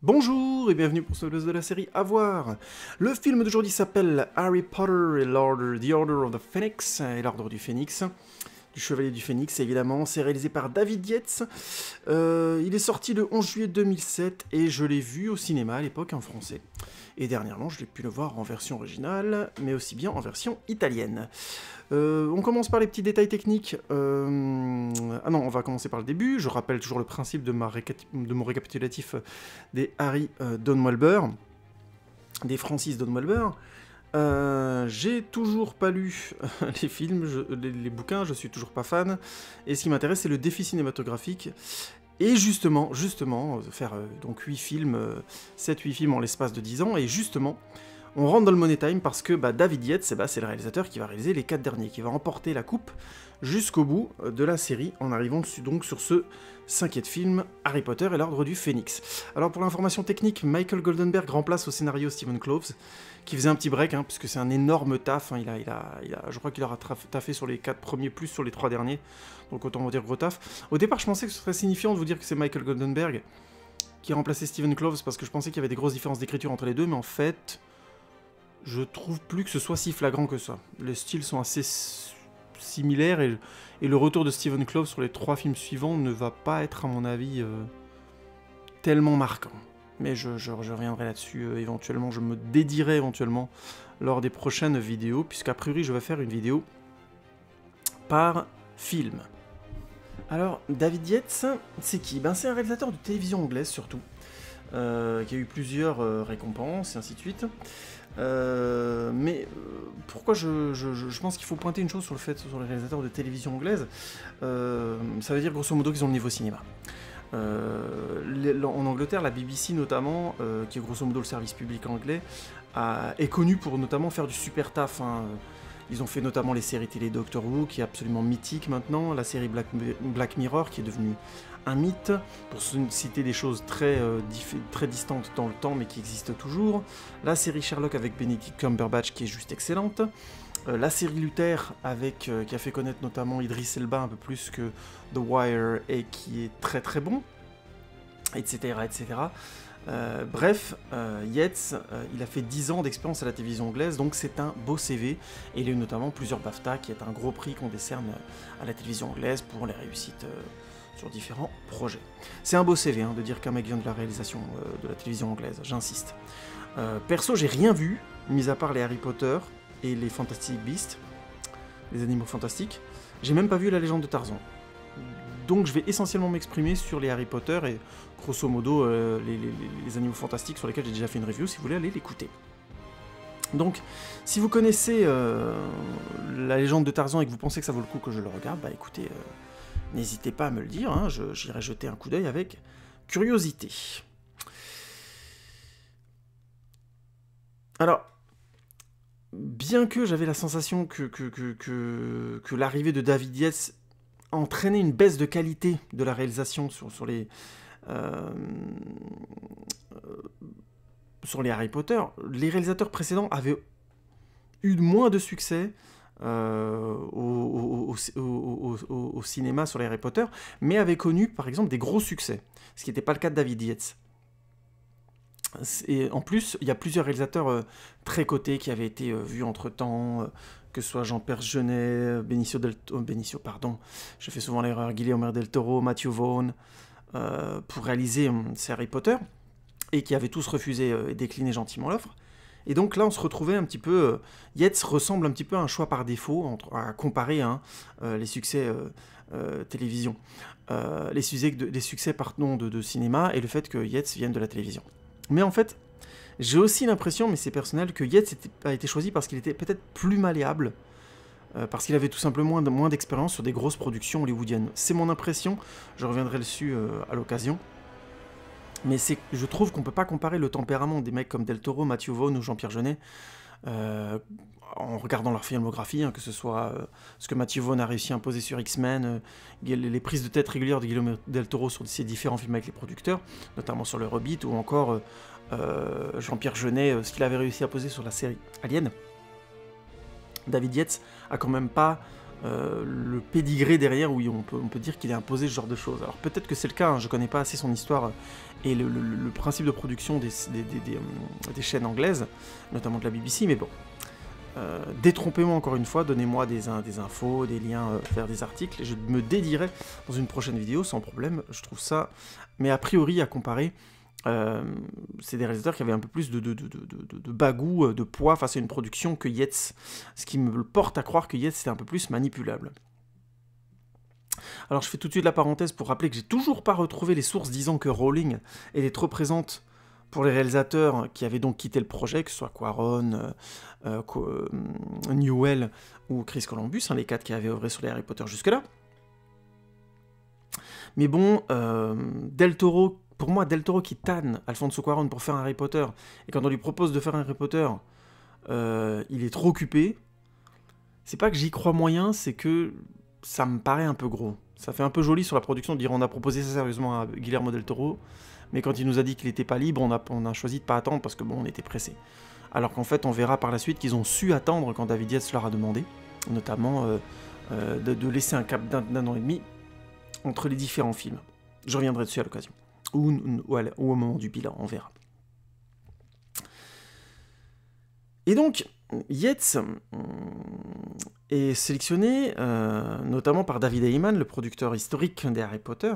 Bonjour et bienvenue pour ce de la série à voir. Le film d'aujourd'hui s'appelle Harry Potter et The Order of the Phoenix, et l'ordre du Phénix, du Chevalier du Phénix évidemment. C'est réalisé par David Yates. Il est sorti le 11 juillet 2007 et je l'ai vu au cinéma à l'époque en français. Et dernièrement, je l'ai pu le voir en version originale, mais aussi bien en version italienne. On commence par les petits détails techniques. Ah non, on va commencer par le début. Je rappelle toujours le principe de mon récapitulatif des Harry Don Walber, des Francis Don Walber. J'ai toujours pas lu les films, les bouquins, je suis toujours pas fan. Et ce qui m'intéresse, c'est le défi cinématographique. Et justement, faire donc 8 films, 7-8 films en l'espace de 10 ans, et justement, on rentre dans le Money Time parce que David Yates, c'est le réalisateur qui va réaliser les 4 derniers, qui va remporter la coupe jusqu'au bout de la série, en arrivant donc sur ce 5e film, Harry Potter et l'Ordre du Phénix. Alors pour l'information technique, Michael Goldenberg remplace au scénario Stephen Kloves, qui faisait un petit break, puisque c'est un énorme taf, je crois qu'il aura taffé sur les 4 premiers, plus sur les 3 derniers, donc autant vous dire gros taf. Au départ, je pensais que ce serait signifiant de vous dire que c'est Michael Goldenberg qui a remplacé Stephen Kloves, parce que je pensais qu'il y avait des grosses différences d'écriture entre les deux, mais en fait, je trouve plus que ce soit si flagrant que ça. Les styles sont assez similaires, et le retour de Stephen Kloves sur les 3 films suivants ne va pas être, à mon avis, tellement marquant. Mais je reviendrai là-dessus éventuellement, je me dédierai éventuellement lors des prochaines vidéos, puisqu'a priori je vais faire une vidéo par film. Alors, David Yates, c'est qui? C'est un réalisateur de télévision anglaise surtout, qui a eu plusieurs récompenses et ainsi de suite. Pourquoi je pense qu'il faut pointer une chose sur les réalisateurs de télévision anglaise, ça veut dire grosso modo qu'ils ont le niveau cinéma. En Angleterre, la BBC notamment, qui est grosso modo le service public anglais, est connue pour notamment faire du super taf. Ils ont fait notamment les séries télé Doctor Who, qui est absolument mythique maintenant, la série Black Mirror, qui est devenue un mythe, pour citer des choses très distantes dans le temps, mais qui existent toujours. La série Sherlock avec Benedict Cumberbatch, qui est juste excellente. La série Luther, qui a fait connaître notamment Idris Elba un peu plus que The Wire, et qui est très très bon, etc. etc. Bref, Yates, il a fait 10 ans d'expérience à la télévision anglaise, donc c'est un beau CV, et il a eu notamment plusieurs BAFTA, qui est un gros prix qu'on décerne à la télévision anglaise pour les réussites sur différents projets. C'est un beau CV de dire qu'un mec vient de la réalisation de la télévision anglaise, j'insiste. Perso, j'ai rien vu, mis à part les Harry Potter et les Fantastic Beasts, les animaux fantastiques. J'ai même pas vu la légende de Tarzan. Donc je vais essentiellement m'exprimer sur les Harry Potter et grosso modo les animaux fantastiques sur lesquels j'ai déjà fait une review, si vous voulez aller l'écouter. Donc, si vous connaissez la légende de Tarzan et que vous pensez que ça vaut le coup que je le regarde, écoutez, n'hésitez pas à me le dire, j'irai jeter un coup d'œil avec curiosité. Alors, bien que j'avais la sensation que l'arrivée de David Yates entraînait une baisse de qualité de la réalisation sur les Harry Potter, les réalisateurs précédents avaient eu moins de succès au cinéma sur les Harry Potter, mais avaient connu par exemple des gros succès, ce qui n'était pas le cas de David Yates. Et en plus, il y a plusieurs réalisateurs très cotés qui avaient été vus entre-temps, que ce soit Jean-Pierre Jeunet, je fais souvent l'erreur, Guillermo del Toro, Matthew Vaughn, pour réaliser ces Harry Potter, et qui avaient tous refusé et décliné gentiment l'offre. Et donc là, on se retrouvait un petit peu... Yates ressemble un petit peu à un choix par défaut, à comparer les succès télévision, les succès de cinéma, et le fait que Yates vienne de la télévision. Mais en fait, j'ai aussi l'impression, mais c'est personnel, que Yates a été choisi parce qu'il était peut-être plus malléable, parce qu'il avait tout simplement moins d'expérience sur des grosses productions hollywoodiennes. C'est mon impression, je reviendrai dessus à l'occasion. Mais je trouve qu'on peut pas comparer le tempérament des mecs comme Del Toro, Matthew Vaughn ou Jean-Pierre Jeunet, en regardant leur filmographie, que ce soit ce que Matthew Vaughn a réussi à imposer sur X-Men, les prises de tête régulières de Guillermo del Toro sur ses différents films avec les producteurs, notamment sur Le Hobbit, ou encore Jean-Pierre Jeunet, ce qu'il avait réussi à poser sur la série Alien. David Yates a quand même pas le pédigré derrière où on peut dire qu'il est imposé ce genre de choses. Alors peut-être que c'est le cas, hein, je connais pas assez son histoire et le principe de production des chaînes anglaises, notamment de la BBC, mais bon. Détrompez-moi encore une fois, donnez-moi des infos, des liens vers des articles, et je me dédierai dans une prochaine vidéo sans problème, je trouve ça... Mais a priori, à comparer, c'est des réalisateurs qui avaient un peu plus de bagou, de poids face à une production que Yates, ce qui me porte à croire que Yates était un peu plus manipulable. Alors je fais tout de suite la parenthèse pour rappeler que j'ai toujours pas retrouvé les sources disant que Rowling était trop présente pour les réalisateurs qui avaient donc quitté le projet, que ce soit Quaron, Newell ou Chris Columbus, hein, les 4 qui avaient œuvré sur les Harry Potter jusque-là. Mais bon, Del Toro, pour moi, Del Toro qui tanne Alfonso Cuarón pour faire un Harry Potter, et quand on lui propose de faire un Harry Potter, il est trop occupé. C'est pas que j'y crois moyen, c'est que ça me paraît un peu gros. Ça fait un peu joli sur la production de dire on a proposé ça sérieusement à Guillermo Del Toro, mais quand il nous a dit qu'il n'était pas libre, on a choisi de pas attendre parce que bon, on était pressé. Alors qu'en fait, on verra par la suite qu'ils ont su attendre quand David Yates leur a demandé, notamment de laisser un cap d'un an et demi entre les différents films. Je reviendrai dessus à l'occasion. Ou au moment du bilan, on verra. Et donc, Yates est sélectionné notamment par David Heyman, le producteur historique des Harry Potter,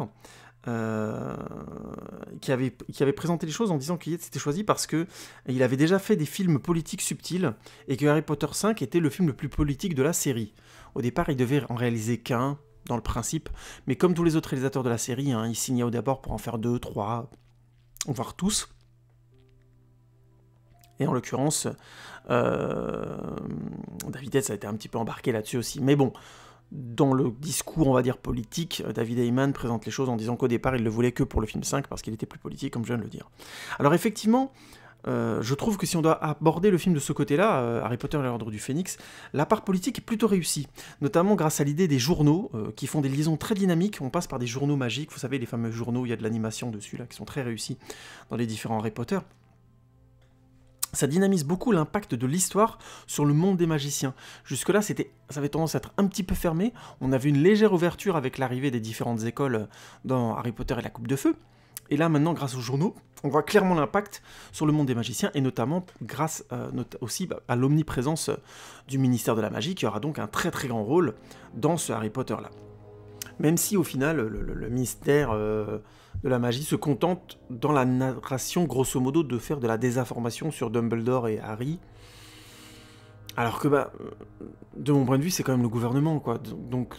qui avait présenté les choses en disant que Yates était choisi parce qu'il avait déjà fait des films politiques subtils et que Harry Potter 5 était le film le plus politique de la série. Au départ, il devait en réaliser qu'un, dans le principe, mais comme tous les autres réalisateurs de la série, hein, il signait au départ pour en faire 2, 3, voire tous. Et en l'occurrence, David Yates a été un petit peu embarqué là-dessus aussi. Mais bon, dans le discours, on va dire, politique, David Heyman présente les choses en disant qu'au départ, il le voulait que pour le film 5, parce qu'il était plus politique, comme je viens de le dire. Alors effectivement, je trouve que si on doit aborder le film de ce côté-là, Harry Potter et l'Ordre du Phénix, la part politique est plutôt réussie, notamment grâce à l'idée des journaux, qui font des liaisons très dynamiques. On passe par des journaux magiques, vous savez, les fameux journaux, il y a de l'animation dessus, là, qui sont très réussis dans les différents Harry Potter. Ça dynamise beaucoup l'impact de l'histoire sur le monde des magiciens. Jusque-là, ça avait tendance à être un petit peu fermé. On avait une légère ouverture avec l'arrivée des différentes écoles dans Harry Potter et la Coupe de Feu. Et là, maintenant, grâce aux journaux, on voit clairement l'impact sur le monde des magiciens, et notamment grâce aussi à l'omniprésence du ministère de la Magie, qui aura donc un très très grand rôle dans ce Harry Potter-là. Même si, au final, le ministère de la Magie se contente, dans la narration, grosso modo, de faire de la désinformation sur Dumbledore et Harry. Alors que, de mon point de vue, c'est quand même le gouvernement, quoi. Donc,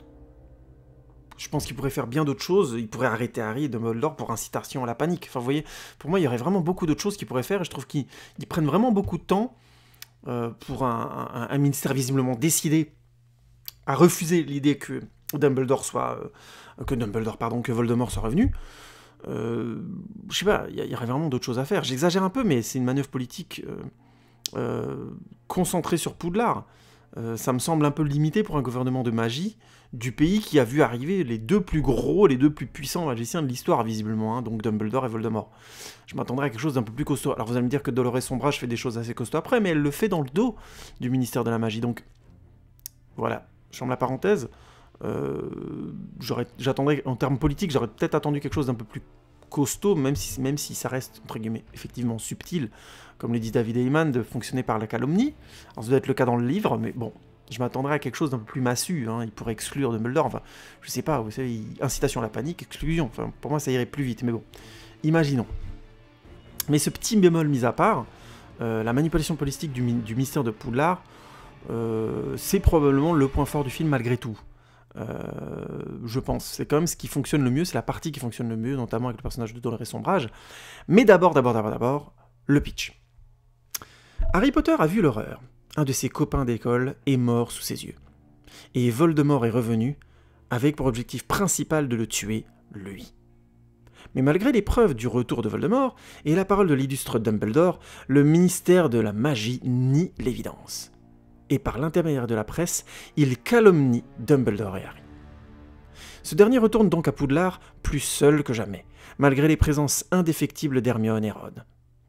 je pense qu'il pourrait faire bien d'autres choses. Il pourrait arrêter Harry et Dumbledore pour incitation à la panique. Enfin, vous voyez, pour moi, il y aurait vraiment beaucoup d'autres choses qu'ils pourraient faire, et je trouve qu'ils prennent vraiment beaucoup de temps pour un ministère visiblement décidé à refuser l'idée que Voldemort soit revenu. Je sais pas, il y aurait vraiment d'autres choses à faire. J'exagère un peu, mais c'est une manœuvre politique concentrée sur Poudlard. Ça me semble un peu limité pour un gouvernement de magie du pays qui a vu arriver les deux plus gros, les deux plus puissants magiciens de l'histoire, visiblement, hein, donc Dumbledore et Voldemort. Je m'attendrais à quelque chose d'un peu plus costaud. Alors vous allez me dire que Dolores Sombrage fait des choses assez costauds après, mais elle le fait dans le dos du ministère de la Magie, donc voilà, je ferme la parenthèse. J'attendrais, en termes politiques, j'aurais peut-être attendu quelque chose d'un peu plus costaud, même si ça reste, entre guillemets, effectivement subtil, comme le dit David Heyman, de fonctionner par la calomnie. Alors ça doit être le cas dans le livre, mais bon, je m'attendrais à quelque chose d'un peu plus massu, hein. Il pourrait exclure Dumbledore, enfin, je sais pas, vous savez, incitation à la panique, exclusion, enfin, pour moi ça irait plus vite, mais bon, imaginons. Mais ce petit bémol mis à part, la manipulation politique du mystère de Poudlard, c'est probablement le point fort du film malgré tout. Je pense, c'est quand même ce qui fonctionne le mieux, c'est la partie qui fonctionne le mieux, notamment avec le personnage de Dolores Sombrage. Mais d'abord, le pitch. Harry Potter a vu l'horreur. Un de ses copains d'école est mort sous ses yeux. Et Voldemort est revenu, avec pour objectif principal de le tuer, lui. Mais malgré les preuves du retour de Voldemort, et la parole de l'illustre Dumbledore, le ministère de la Magie nie l'évidence. Et par l'intermédiaire de la presse, il calomnie Dumbledore et Harry. Ce dernier retourne donc à Poudlard plus seul que jamais, malgré les présences indéfectibles d'Hermione et Ron.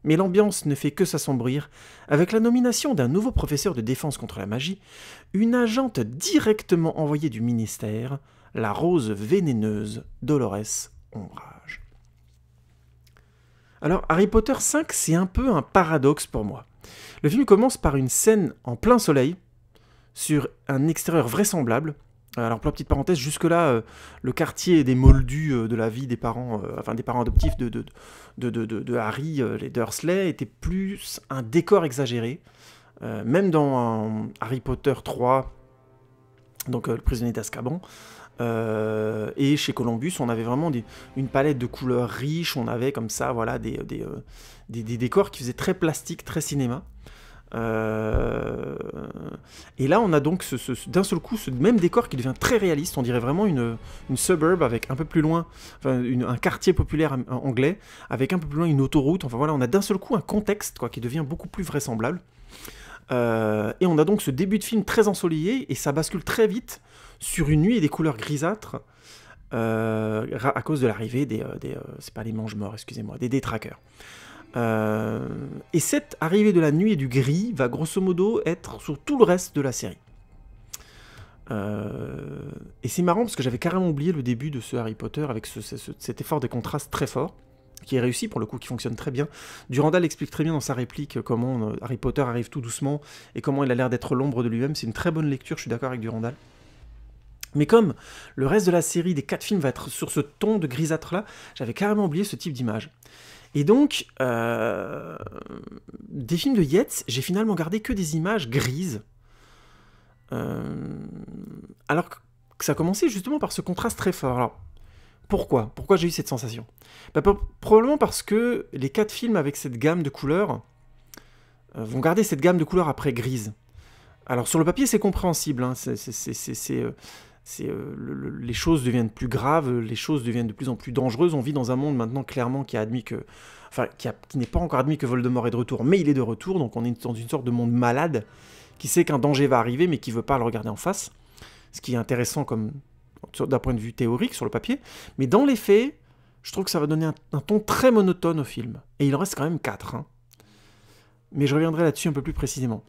Mais l'ambiance ne fait que s'assombrir avec la nomination d'un nouveau professeur de défense contre la magie, une agente directement envoyée du ministère, la rose vénéneuse Dolores Ombrage. Alors, Harry Potter 5, c'est un peu un paradoxe pour moi. Le film commence par une scène en plein soleil, sur un extérieur vraisemblable. Alors, pour la petite parenthèse, jusque-là, le quartier des Moldus de la vie des parents, enfin des parents adoptifs de Harry, les Dursley, était plus un décor exagéré. Même dans Harry Potter 3, donc le prisonnier d'Azkaban, et chez Columbus, on avait vraiment une palette de couleurs riches, on avait comme ça, voilà, des décors qui faisaient très plastique, très cinéma. Et là, on a donc d'un seul coup ce même décor qui devient très réaliste. On dirait vraiment une suburb avec un peu plus loin, enfin, un quartier populaire anglais, avec un peu plus loin une autoroute. Enfin voilà, on a d'un seul coup un contexte qui devient beaucoup plus vraisemblable. Et on a donc ce début de film très ensoleillé, et ça bascule très vite sur une nuit et des couleurs grisâtres à cause de l'arrivée c'est pas les mange-morts, excusez-moi, des détraqueurs. Et cette arrivée de la nuit et du gris va grosso modo être sur tout le reste de la série. Et c'est marrant parce que j'avais carrément oublié le début de ce Harry Potter avec cet effort de contraste très fort, qui est réussi pour le coup, qui fonctionne très bien. Durandal explique très bien dans sa réplique comment Harry Potter arrive tout doucement et comment il a l'air d'être l'ombre de lui-même. C'est une très bonne lecture, je suis d'accord avec Durandal. Mais comme le reste de la série des 4 films va être sur ce ton de grisâtre-là, j'avais carrément oublié ce type d'image. Et donc, des films de Yates, j'ai finalement gardé que des images grises. Alors que ça a commencé justement par ce contraste très fort. Alors, pourquoi j'ai eu cette sensation? Probablement parce que les 4 films avec cette gamme de couleurs vont garder cette gamme de couleurs après grise. Alors, sur le papier, c'est compréhensible. Hein, les choses deviennent plus graves, les choses deviennent de plus en plus dangereuses. On vit dans un monde maintenant clairement qui a admis que, enfin, qui n'est pas encore admis que Voldemort est de retour, mais il est de retour, donc on est dans une sorte de monde malade, qui sait qu'un danger va arriver, mais qui ne veut pas le regarder en face. Ce qui est intéressant d'un point de vue théorique sur le papier, mais dans les faits, je trouve que ça va donner un ton très monotone au film. Et il en reste quand même 4. Hein. Mais je reviendrai là-dessus un peu plus précisément.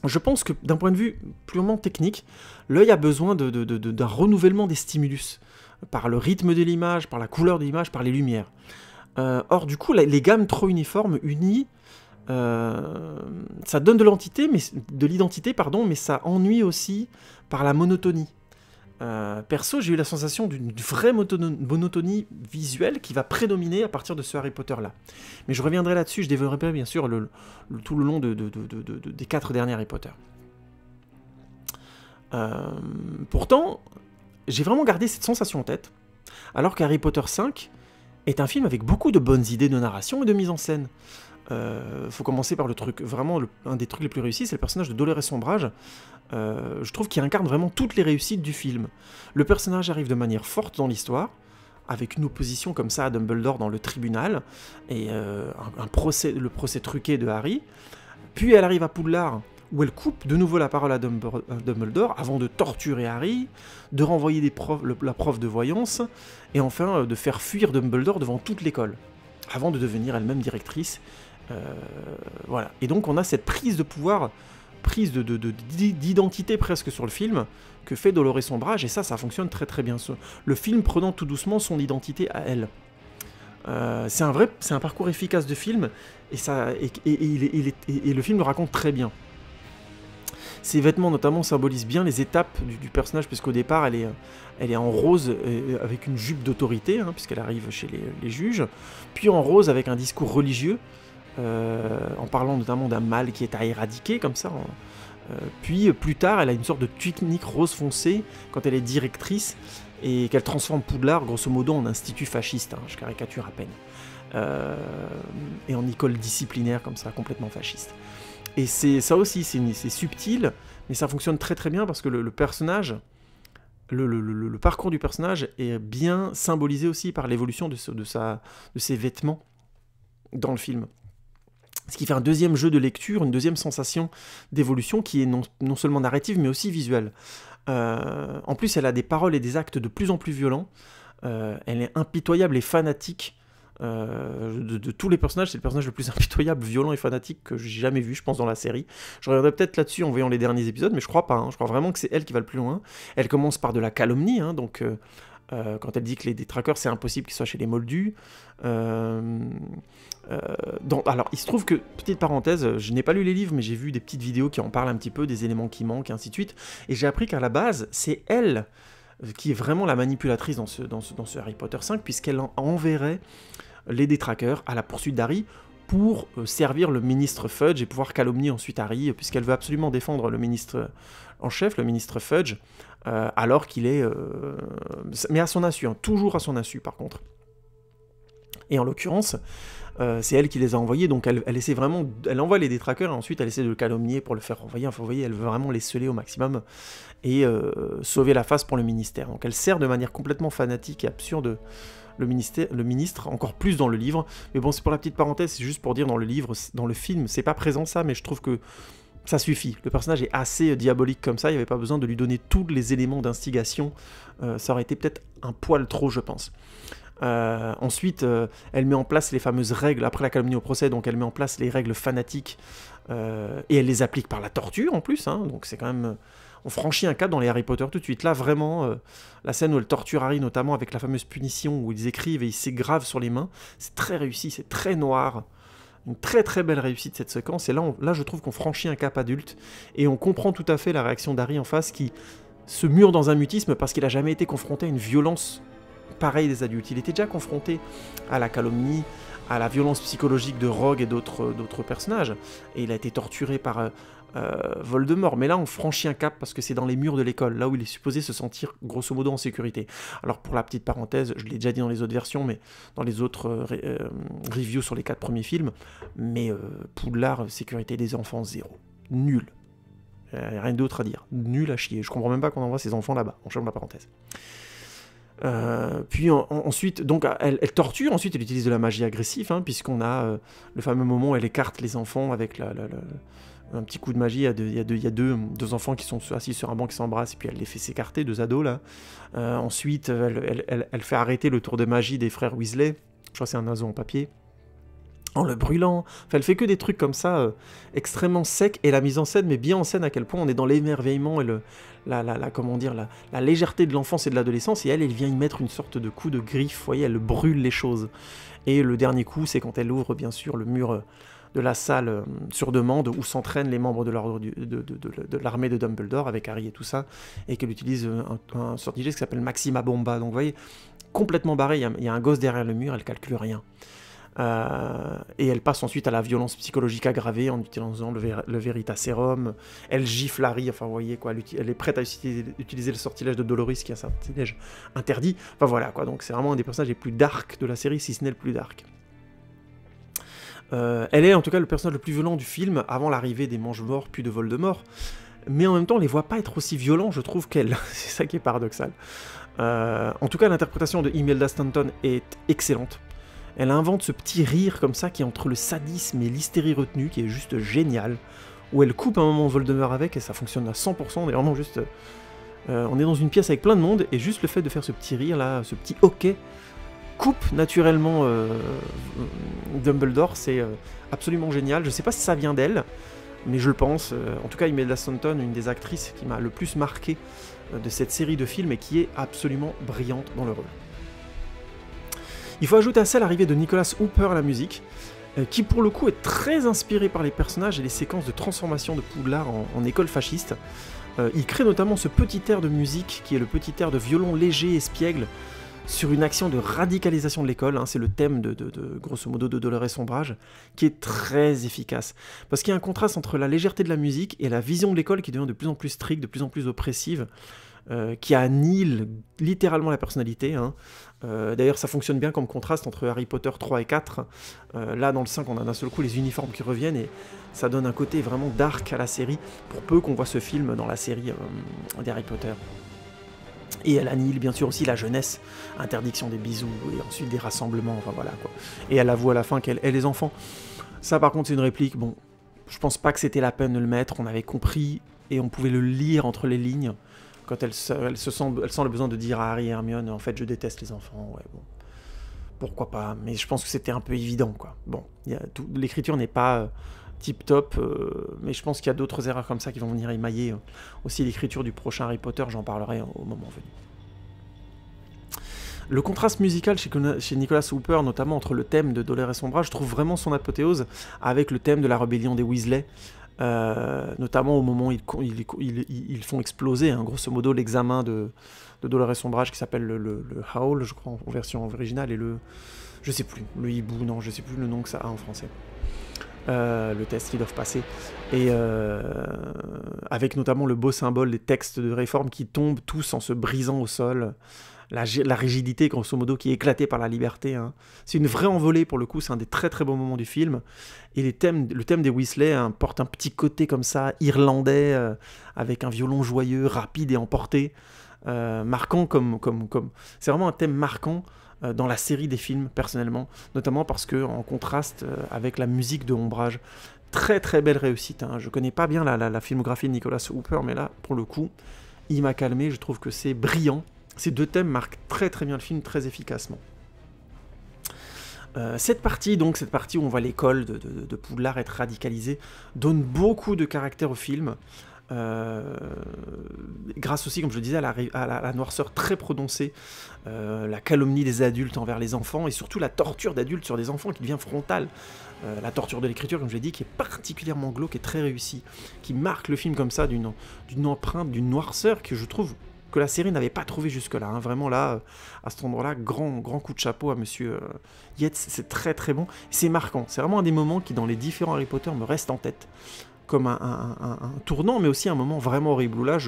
Je pense que d'un point de vue purement technique, l'œil a besoin d'un renouvellement des stimulus, par le rythme de l'image, par la couleur de l'image, par les lumières. Or, du coup, les gammes trop uniformes, unies, ça donne de l'identité, mais ça ennuie aussi par la monotonie. Perso, j'ai eu la sensation d'une vraie monotonie visuelle qui va prédominer à partir de ce Harry Potter-là. Mais je reviendrai là-dessus, je développerai bien sûr tout le long des 4 derniers Harry Potter. Pourtant, j'ai vraiment gardé cette sensation en tête, alors qu'Harry Potter 5 est un film avec beaucoup de bonnes idées de narration et de mise en scène. Faut commencer par le truc, vraiment un des trucs les plus réussis, c'est le personnage de Dolores Ombrage. Je trouve qu'il incarne vraiment toutes les réussites du film. Le personnage arrive de manière forte dans l'histoire, avec une opposition comme ça à Dumbledore dans le tribunal, et le procès truqué de Harry. Puis elle arrive à Poudlard, où elle coupe de nouveau la parole à Dumbledore, avant de torturer Harry, de renvoyer la prof de voyance, et enfin de faire fuir Dumbledore devant toute l'école, avant de devenir elle-même directrice. Voilà. Et donc on a cette prise de pouvoir, prise d'identité presque sur le film, que fait Dolores Ombrage, et ça fonctionne très très bien. Le film prenant tout doucement son identité à elle. C'est un parcours efficace de film, et le film le raconte très bien. Ses vêtements notamment symbolisent bien les étapes du personnage, puisqu'au départ elle est en rose avec une jupe d'autorité, hein, puisqu'elle arrive chez les juges, puis en rose avec un discours religieux, en parlant notamment d'un mal qui est à éradiquer, comme ça. Puis plus tard, elle a une sorte de tunique rose foncé quand elle est directrice, et qu'elle transforme Poudlard, grosso modo, en institut fasciste, hein, je caricature à peine. Et en école disciplinaire, comme ça, complètement fasciste. Et ça aussi, c'est subtil, mais ça fonctionne très très bien, parce que le personnage, le parcours du personnage est bien symbolisé aussi par l'évolution de ses vêtements dans le film. Ce qui fait un deuxième jeu de lecture, une deuxième sensation d'évolution qui est non seulement narrative, mais aussi visuelle. En plus, elle a des paroles et des actes de plus en plus violents. Elle est impitoyable et fanatique De tous les personnages, c'est le personnage le plus impitoyable, violent et fanatique que j'ai jamais vu, je pense, dans la série. Je reviendrai peut-être là-dessus en voyant les derniers épisodes, mais je crois pas. Hein. Je crois vraiment que c'est elle qui va le plus loin. Elle commence par de la calomnie, hein, donc quand elle dit que les détraqueurs, c'est impossible qu'ils soient chez les Moldus. Alors, il se trouve que, petite parenthèse, je n'ai pas lu les livres, mais j'ai vu des petites vidéos qui en parlent un petit peu, des éléments qui manquent, et ainsi de suite. Et j'ai appris qu'à la base, c'est elle qui est vraiment la manipulatrice dans ce Harry Potter 5, puisqu'elle enverrait les détraqueurs à la poursuite d'Harry pour servir le ministre Fudge et pouvoir calomnier ensuite Harry, puisqu'elle veut absolument défendre le ministre en chef, le ministre Fudge, alors qu'il est... mais à son insu, hein, toujours à son insu par contre. Et en l'occurrence, c'est elle qui les a envoyés, donc elle essaie vraiment... Elle envoie les détraqueurs et ensuite elle essaie de le calomnier pour le faire renvoyer. Enfin, vous voyez, elle veut vraiment les sceller au maximum et sauver la face pour le ministère. Donc elle sert de manière complètement fanatique et absurde le ministre, encore plus dans le livre. Mais bon, c'est pour la petite parenthèse, c'est juste pour dire dans le livre, dans le film, c'est pas présent ça, mais je trouve que ça suffit. Le personnage est assez diabolique comme ça, il n'y avait pas besoin de lui donner tous les éléments d'instigation. Ça aurait été peut-être un poil trop, je pense. Ensuite, elle met en place les fameuses règles, après la calomnie au procès, donc elle met en place les règles fanatiques, et elle les applique par la torture en plus, hein, donc c'est quand même... On franchit un cap dans les Harry Potter tout de suite. Là, vraiment, la scène où elle torture Harry, notamment avec la fameuse punition où ils écrivent et ils s'aggravent sur les mains, c'est très réussi, c'est très noir. Une très très belle réussite cette séquence, et là je trouve qu'on franchit un cap adulte, et on comprend tout à fait la réaction d'Harry en face, qui se mure dans un mutisme parce qu'il n'a jamais été confronté à une violence pareille des adultes. Il était déjà confronté à la calomnie, à la violence psychologique de Rogue et d'autres personnages, et il a été torturé par Voldemort, mais là on franchit un cap parce que c'est dans les murs de l'école, là où il est supposé se sentir grosso modo en sécurité. Alors pour la petite parenthèse, je l'ai déjà dit dans les autres versions, mais dans les autres reviews sur les 4 premiers films, mais Poudlard, sécurité des enfants, 0. Nul. Rien d'autre à dire. Nul à chier. Je comprends même pas qu'on envoie ses enfants là-bas. On ferme la parenthèse. Puis ensuite, donc elle torture, ensuite elle utilise de la magie agressive, hein, puisqu'on a le fameux moment où elle écarte les enfants avec un petit coup de magie. Il y a deux enfants qui sont assis sur un banc qui s'embrassent, et puis elle les fait s'écarter, 2 ados là. Ensuite, elle fait arrêter le tour de magie des frères Weasley, je crois que c'est un oiseau en papier, en le brûlant. Enfin, elle fait que des trucs comme ça, extrêmement secs, et la mise en scène met bien en scène à quel point on est dans l'émerveillement et la légèreté de l'enfance et de l'adolescence, et elle vient y mettre une sorte de coup de griffe, vous voyez, elle brûle les choses. Et le dernier coup, c'est quand elle ouvre bien sûr le mur de la salle sur demande où s'entraînent les membres de l'armée de Dumbledore avec Harry et tout ça, et qu'elle utilise un sortilège qui s'appelle Maxima Bomba. Donc vous voyez, complètement barré, il y a un gosse derrière le mur, elle calcule rien. Et elle passe ensuite à la violence psychologique aggravée en utilisant le Veritaserum. Elle gifle Harry, enfin vous voyez quoi, elle est prête à utiliser le sortilège de Doloris, qui est un sortilège interdit. Enfin voilà quoi, donc c'est vraiment un des personnages les plus dark de la série, si ce n'est le plus dark. Elle est en tout cas le personnage le plus violent du film, avant l'arrivée des Mange-Morts puis de Voldemort, mais en même temps on les voit pas être aussi violents, je trouve, qu'elle. C'est ça qui est paradoxal. En tout cas, l'interprétation de Imelda Stanton est excellente. Elle invente ce petit rire comme ça qui est entre le sadisme et l'hystérie retenue, qui est juste génial, où elle coupe un moment Voldemort avec, et ça fonctionne à 100%, on est vraiment juste... on est dans une pièce avec plein de monde, et juste le fait de faire ce petit rire là, ce petit hoquet, coupe naturellement Dumbledore, c'est absolument génial. Je sais pas si ça vient d'elle, mais je le pense. En tout cas, Imelda Stanton, une des actrices qui m'a le plus marqué de cette série de films, et qui est absolument brillante dans le rôle. Il faut ajouter à ça l'arrivée de Nicholas Hooper à la musique, qui pour le coup est très inspiré par les personnages et les séquences de transformation de Poudlard en école fasciste. Il crée notamment ce petit air de musique, qui est le petit air de violon léger et espiègle, sur une action de radicalisation de l'école, hein, c'est le thème de grosso modo de Dolores Ombrage, qui est très efficace. Parce qu'il y a un contraste entre la légèreté de la musique et la vision de l'école qui devient de plus en plus stricte, de plus en plus oppressive, qui annihile littéralement la personnalité. Hein. D'ailleurs, ça fonctionne bien comme contraste entre Harry Potter 3 et 4. Là, dans le 5, on a d'un seul coup les uniformes qui reviennent, et ça donne un côté vraiment dark à la série, pour peu qu'on voit ce film dans la série d'Harry Potter. Et elle annihile bien sûr aussi la jeunesse, interdiction des bisous, et ensuite des rassemblements, enfin voilà quoi. Et elle avoue à la fin qu'elle est les enfants. Ça par contre c'est une réplique, bon, je pense pas que c'était la peine de le mettre, on avait compris, et on pouvait le lire entre les lignes, quand elle sent le besoin de dire à Harry et Hermione, en fait je déteste les enfants, ouais bon. pourquoi pas, mais je pense que c'était un peu évident, quoi. Bon, l'écriture n'est pas tip-top, mais je pense qu'il y a d'autres erreurs comme ça qui vont venir émailler aussi l'écriture du prochain Harry Potter, j'en parlerai au moment venu. Le contraste musical chez Nicholas Hooper, notamment entre le thème de Dolores Umbridge, je trouve vraiment son apothéose avec le thème de la rébellion des Weasley, notamment au moment où ils font exploser, hein, grosso modo, l'examen de Dolores Umbridge qui s'appelle le Howl, je crois, en version originale, et je sais plus, le hibou, non, je sais plus le nom que ça a en français. Le test qu'ils doivent passer, et avec notamment le beau symbole des textes de réforme qui tombent tous en se brisant au sol, la rigidité grosso modo qui est éclatée par la liberté, hein. C'est une vraie envolée pour le coup, c'est un des très très beaux moments du film, et le thème des Weasley, hein, porte un petit côté comme ça, irlandais, avec un violon joyeux, rapide et emporté, marquant comme... C'est vraiment un thème marquant dans la série des films, personnellement, notamment parce que en contraste avec la musique de Ombrage. Très très belle réussite, hein. Je connais pas bien la filmographie de Nicholas Hooper, mais là, pour le coup, il m'a calmé, je trouve que c'est brillant. Ces deux thèmes marquent très très bien le film, très efficacement. Cette partie où on voit l'école de Poudlard être radicalisée, donne beaucoup de caractère au film. Grâce aussi, comme je le disais, à la noirceur très prononcée, la calomnie des adultes envers les enfants, et surtout la torture d'adultes sur des enfants qui devient frontale. La torture de l'écriture, comme je l'ai dit, qui est particulièrement glauque et très réussie, qui marque le film comme ça, d'une empreinte, d'une noirceur que je trouve que la série n'avait pas trouvé jusque-là, hein. Vraiment là, à cet endroit-là, grand coup de chapeau à monsieur Yates, c'est très très bon, c'est marquant, c'est vraiment un des moments qui dans les différents Harry Potter me reste en tête, comme un tournant, mais aussi un moment vraiment horrible, où là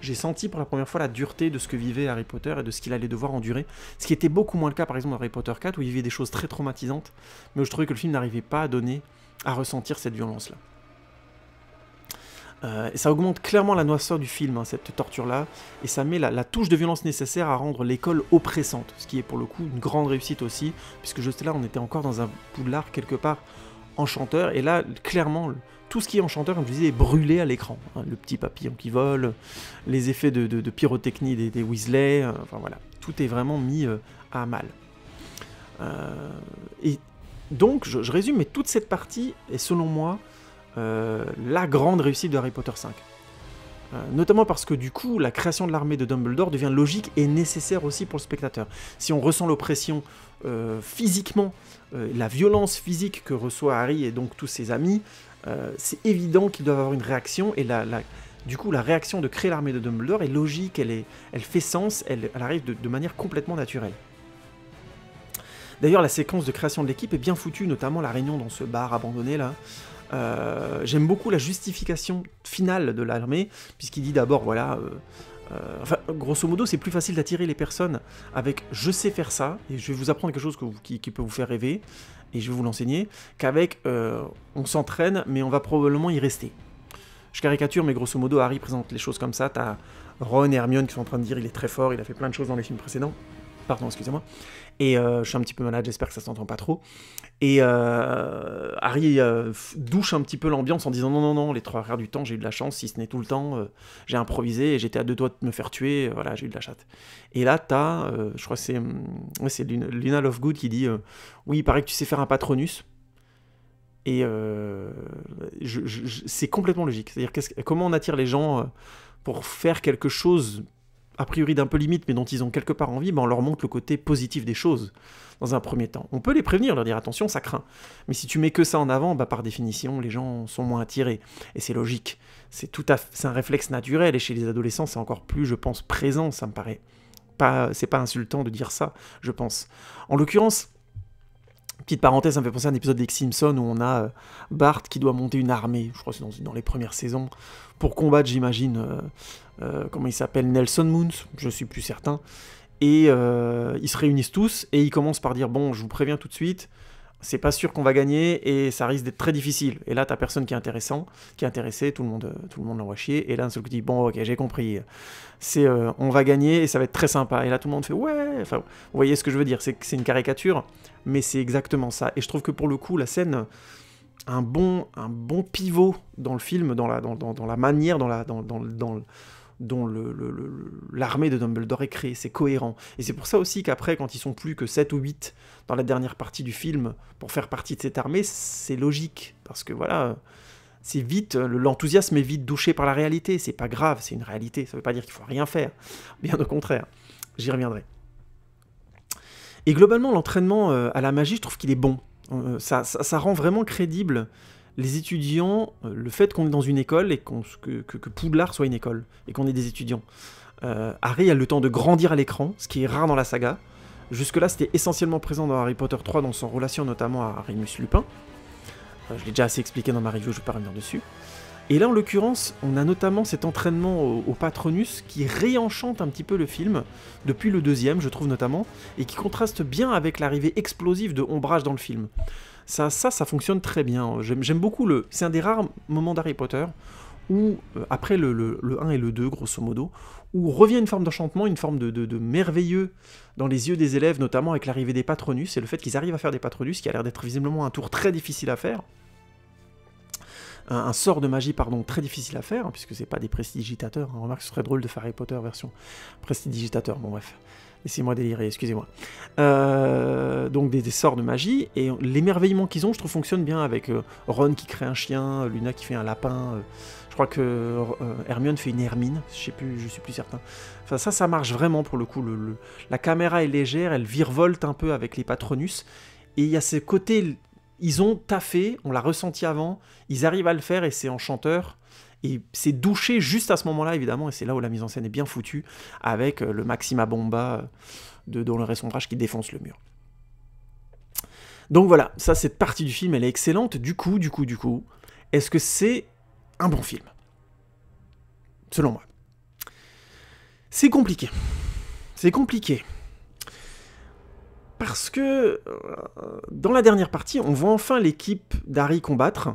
j'ai senti pour la première fois la dureté de ce que vivait Harry Potter et de ce qu'il allait devoir endurer, ce qui était beaucoup moins le cas par exemple dans Harry Potter 4, où il vivait des choses très traumatisantes, mais où je trouvais que le film n'arrivait pas à ressentir cette violence-là. Et ça augmente clairement la noirceur du film, hein, cette torture-là, et ça met la touche de violence nécessaire à rendre l'école oppressante, ce qui est pour le coup une grande réussite aussi, puisque juste là on était encore dans un Poudlard quelque part enchanteur, et là clairement tout ce qui est enchanteur, comme je disais, est brûlé à l'écran, hein, le petit papillon qui vole, les effets de pyrotechnie des Weasley, enfin voilà, tout est vraiment mis à mal. Et donc je résume, mais toute cette partie est selon moi la grande réussite de Harry Potter 5. Notamment parce que du coup, la création de l'armée de Dumbledore devient logique et nécessaire aussi pour le spectateur. Si on ressent l'oppression physiquement, la violence physique que reçoit Harry et donc tous ses amis, c'est évident qu'ils doivent avoir une réaction, et du coup, la réaction de créer l'armée de Dumbledore est logique, elle fait sens, elle arrive de manière complètement naturelle. D'ailleurs, la séquence de création de l'équipe est bien foutue, notamment la réunion dans ce bar abandonné là. J'aime beaucoup la justification finale de l'armée, puisqu'il dit d'abord, voilà, enfin, grosso modo, c'est plus facile d'attirer les personnes avec « je sais faire ça, et je vais vous apprendre quelque chose qui peut vous faire rêver, et je vais vous l'enseigner », qu'avec « on s'entraîne, mais on va probablement y rester ». Je caricature, mais grosso modo, Harry présente les choses comme ça. T'as Ron et Hermione qui sont en train de dire « il est très fort, il a fait plein de choses dans les films précédents ». Pardon, excusez-moi. Et je suis un petit peu malade, j'espère que ça s'entend pas trop. Et Harry douche un petit peu l'ambiance en disant non, les 3 quarts du temps, j'ai eu de la chance, si ce n'est tout le temps, j'ai improvisé et j'étais à 2 doigts de me faire tuer, voilà, j'ai eu de la chatte. Et là, t'as, je crois que c'est Luna Lovegood qui dit oui, il paraît que tu sais faire un Patronus. Et c'est complètement logique. C'est-à-dire, comment on attire les gens pour faire quelque chose a priori d'un peu limite, mais dont ils ont quelque part envie, ben on leur montre le côté positif des choses, dans un premier temps. On peut les prévenir, leur dire attention, ça craint. Mais si tu mets que ça en avant, bah par définition, les gens sont moins attirés. Et c'est logique. C'est un réflexe naturel, et chez les adolescents, c'est encore plus, je pense, présent, ça me paraît. C'est pas insultant de dire ça, je pense. En l'occurrence, petite parenthèse, ça me fait penser à un épisode des Simpsons où on a Bart qui doit monter une armée, je crois que c'est dans les premières saisons, pour combattre, j'imagine, comment il s'appelle, Nelson Moons, je suis plus certain, et ils se réunissent tous, et ils commencent par dire, bon, je vous préviens tout de suite, c'est pas sûr qu'on va gagner, et ça risque d'être très difficile. Et là, t'as personne qui est intéressé, tout le monde l'envoie chier, et là, d'un seul coup, dit, bon, ok, j'ai compris, on va gagner, et ça va être très sympa. Et là, tout le monde fait, ouais, enfin, vous voyez ce que je veux dire, c'est une caricature, mais c'est exactement ça. Et je trouve que pour le coup, la scène, un bon pivot dans le film, dans la manière, dont l'armée de Dumbledore est créée, c'est cohérent. Et c'est pour ça aussi qu'après, quand ils sont plus que 7 ou 8 dans la dernière partie du film, pour faire partie de cette armée, c'est logique, parce que voilà, c'est vite, l'enthousiasme est vite douché par la réalité, c'est pas grave, c'est une réalité, ça veut pas dire qu'il faut rien faire, bien au contraire, j'y reviendrai. Et globalement, l'entraînement à la magie, je trouve qu'il est bon, ça rend vraiment crédible les étudiants, le fait qu'on est dans une école et que Poudlard soit une école, et qu'on ait des étudiants. Harry a le temps de grandir à l'écran, ce qui est rare dans la saga. Jusque-là, c'était essentiellement présent dans Harry Potter 3, dans son relation notamment à Remus Lupin. Je l'ai déjà assez expliqué dans ma review, je ne vais pas revenir dessus. Et là, en l'occurrence, on a notamment cet entraînement au Patronus qui réenchante un petit peu le film, depuis le deuxième, je trouve notamment, et qui contraste bien avec l'arrivée explosive de Ombrage dans le film. Ça fonctionne très bien. J'aime beaucoup c'est un des rares moments d'Harry Potter où, après le 1 et le 2, grosso modo, où revient une forme d'enchantement, une forme de merveilleux dans les yeux des élèves, notamment avec l'arrivée des Patronus, et le fait qu'ils arrivent à faire des Patronus, qui a l'air d'être visiblement un tour très difficile à faire. Un sort de magie, pardon, très difficile à faire, puisque c'est pas des prestidigitateurs. Hein. Remarque, ce serait drôle de faire Harry Potter version prestidigitateur. Bon, bref. Laissez-moi délirer, excusez-moi. Donc des sorts de magie, et l'émerveillement qu'ils ont, je trouve, fonctionne bien avec Ron qui crée un chien, Luna qui fait un lapin, je crois que Hermione fait une hermine, je suis plus certain. Enfin, ça marche vraiment pour le coup. La caméra est légère, elle virevolte un peu avec les Patronus, et il y a ce côté, ils ont taffé, on l'a ressenti avant, ils arrivent à le faire, et c'est enchanteur. Et c'est douché juste à ce moment-là, évidemment, et c'est là où la mise en scène est bien foutue, avec le Maxima Bomba de Dolores Sombrage qui défonce le mur. Donc voilà, ça, cette partie du film, elle est excellente. Du coup, est-ce que c'est un bon film? Selon moi. C'est compliqué. C'est compliqué. Parce que, dans la dernière partie, on voit enfin l'équipe d'Harry combattre.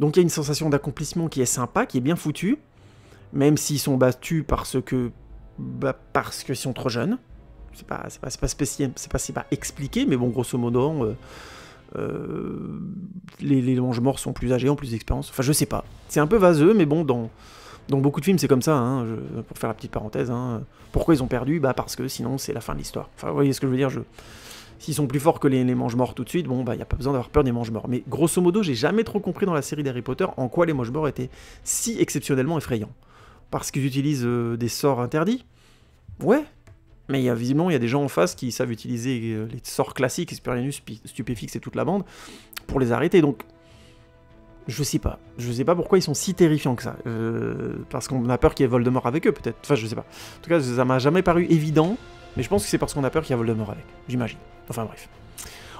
Donc il y a une sensation d'accomplissement qui est sympa, qui est bien foutue, même s'ils sont battus parce que qu'ils sont trop jeunes. C'est pas expliqué, mais bon, grosso modo, les mange-morts sont plus âgés, ont plus d'expérience. Enfin, je sais pas. C'est un peu vaseux, mais bon, dans beaucoup de films, c'est comme ça, hein, pour faire la petite parenthèse. Hein. Pourquoi ils ont perdu? Parce que sinon, c'est la fin de l'histoire. Enfin, vous voyez ce que je veux dire, S'ils sont plus forts que les mange-morts tout de suite, bon, il n'y a pas besoin d'avoir peur des mange-morts. Mais grosso modo, j'ai jamais trop compris dans la série d'Harry Potter en quoi les mange-morts étaient si exceptionnellement effrayants. Parce qu'ils utilisent des sorts interdits? Ouais. Mais visiblement, il y a des gens en face qui savent utiliser les sorts classiques, Expelliarmus, Stupéfix et toute la bande, pour les arrêter. Donc, je sais pas. Je sais pas pourquoi ils sont si terrifiants que ça. Parce qu'on a peur qu'il y ait Voldemort avec eux, peut-être. Enfin, je sais pas. En tout cas, ça m'a jamais paru évident. Mais je pense que c'est parce qu'on a peur qu'il y a Voldemort avec, j'imagine. Enfin bref.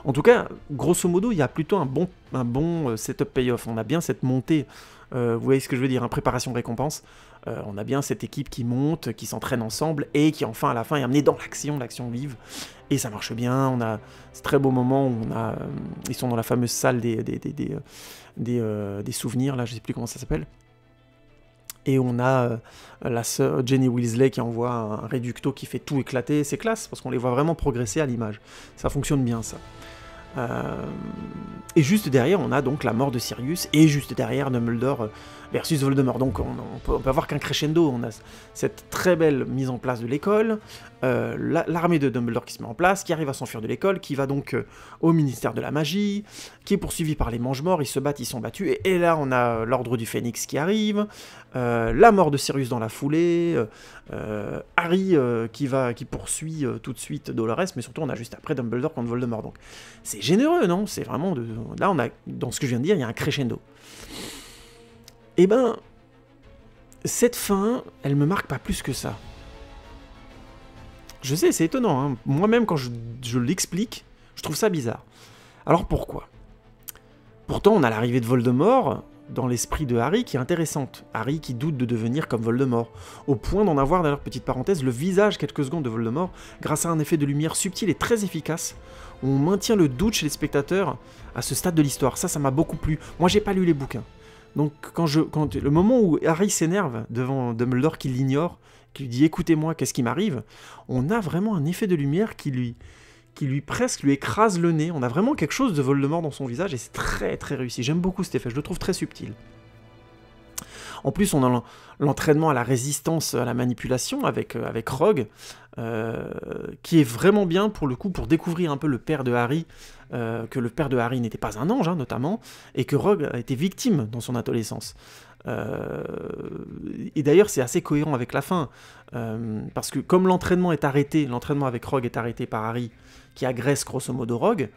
En tout cas, grosso modo, il y a plutôt un bon setup payoff. On a bien cette montée, vous voyez ce que je veux dire, hein, préparation-récompense. On a bien cette équipe qui monte, qui s'entraîne ensemble, et qui enfin, à la fin, est amenée dans l'action vive. Et ça marche bien, on a ce très beau moment où ils sont dans la fameuse salle des souvenirs, là, je sais plus comment ça s'appelle. Et on a la sœur Jenny Weasley qui envoie un réducto qui fait tout éclater. C'est classe, parce qu'on les voit vraiment progresser à l'image. Ça fonctionne bien, ça. Et juste derrière, on a donc la mort de Sirius, et juste derrière, Dumbledore versus Voldemort. Donc on peut avoir qu'un crescendo. On a cette très belle mise en place de l'école, l'armée de Dumbledore qui se met en place, qui arrive à s'enfuir de l'école, qui va donc au ministère de la magie, qui est poursuivi par les mange-morts, ils se battent, ils sont battus, et là on a l'ordre du Phénix qui arrive, la mort de Sirius dans la foulée, Harry qui poursuit tout de suite Dolores, mais surtout on a juste après Dumbledore contre Voldemort. Donc c'est généreux, non? C'est vraiment là on a, dans ce que je viens de dire, il y a un crescendo. Eh ben, cette fin, elle me marque pas plus que ça. Je sais, c'est étonnant, hein. Moi-même quand je l'explique, je trouve ça bizarre. Alors pourquoi? Pourtant, on a l'arrivée de Voldemort dans l'esprit de Harry qui est intéressante. Harry qui doute de devenir comme Voldemort, au point d'en avoir, d'ailleurs, petite parenthèse, le visage quelques secondes de Voldemort, grâce à un effet de lumière subtil et très efficace, où on maintient le doute chez les spectateurs à ce stade de l'histoire. Ça m'a beaucoup plu. Moi, j'ai pas lu les bouquins. Donc, le moment où Harry s'énerve devant Dumbledore qui l'ignore, qui lui dit « Écoutez-moi, qu'est-ce qui m'arrive ?» On a vraiment un effet de lumière qui lui écrase le nez. On a vraiment quelque chose de Voldemort dans son visage, et c'est très très réussi. J'aime beaucoup cet effet, je le trouve très subtil. En plus, on a l'entraînement à la résistance, à la manipulation avec Rogue, qui est vraiment bien pour le coup pour découvrir un peu le père de Harry, que le père de Harry n'était pas un ange, hein, notamment, et que Rogue a été victime dans son adolescence. Et d'ailleurs, c'est assez cohérent avec la fin, parce que comme l'entraînement avec Rogue est arrêté par Harry, qui agresse grosso modo Rogue,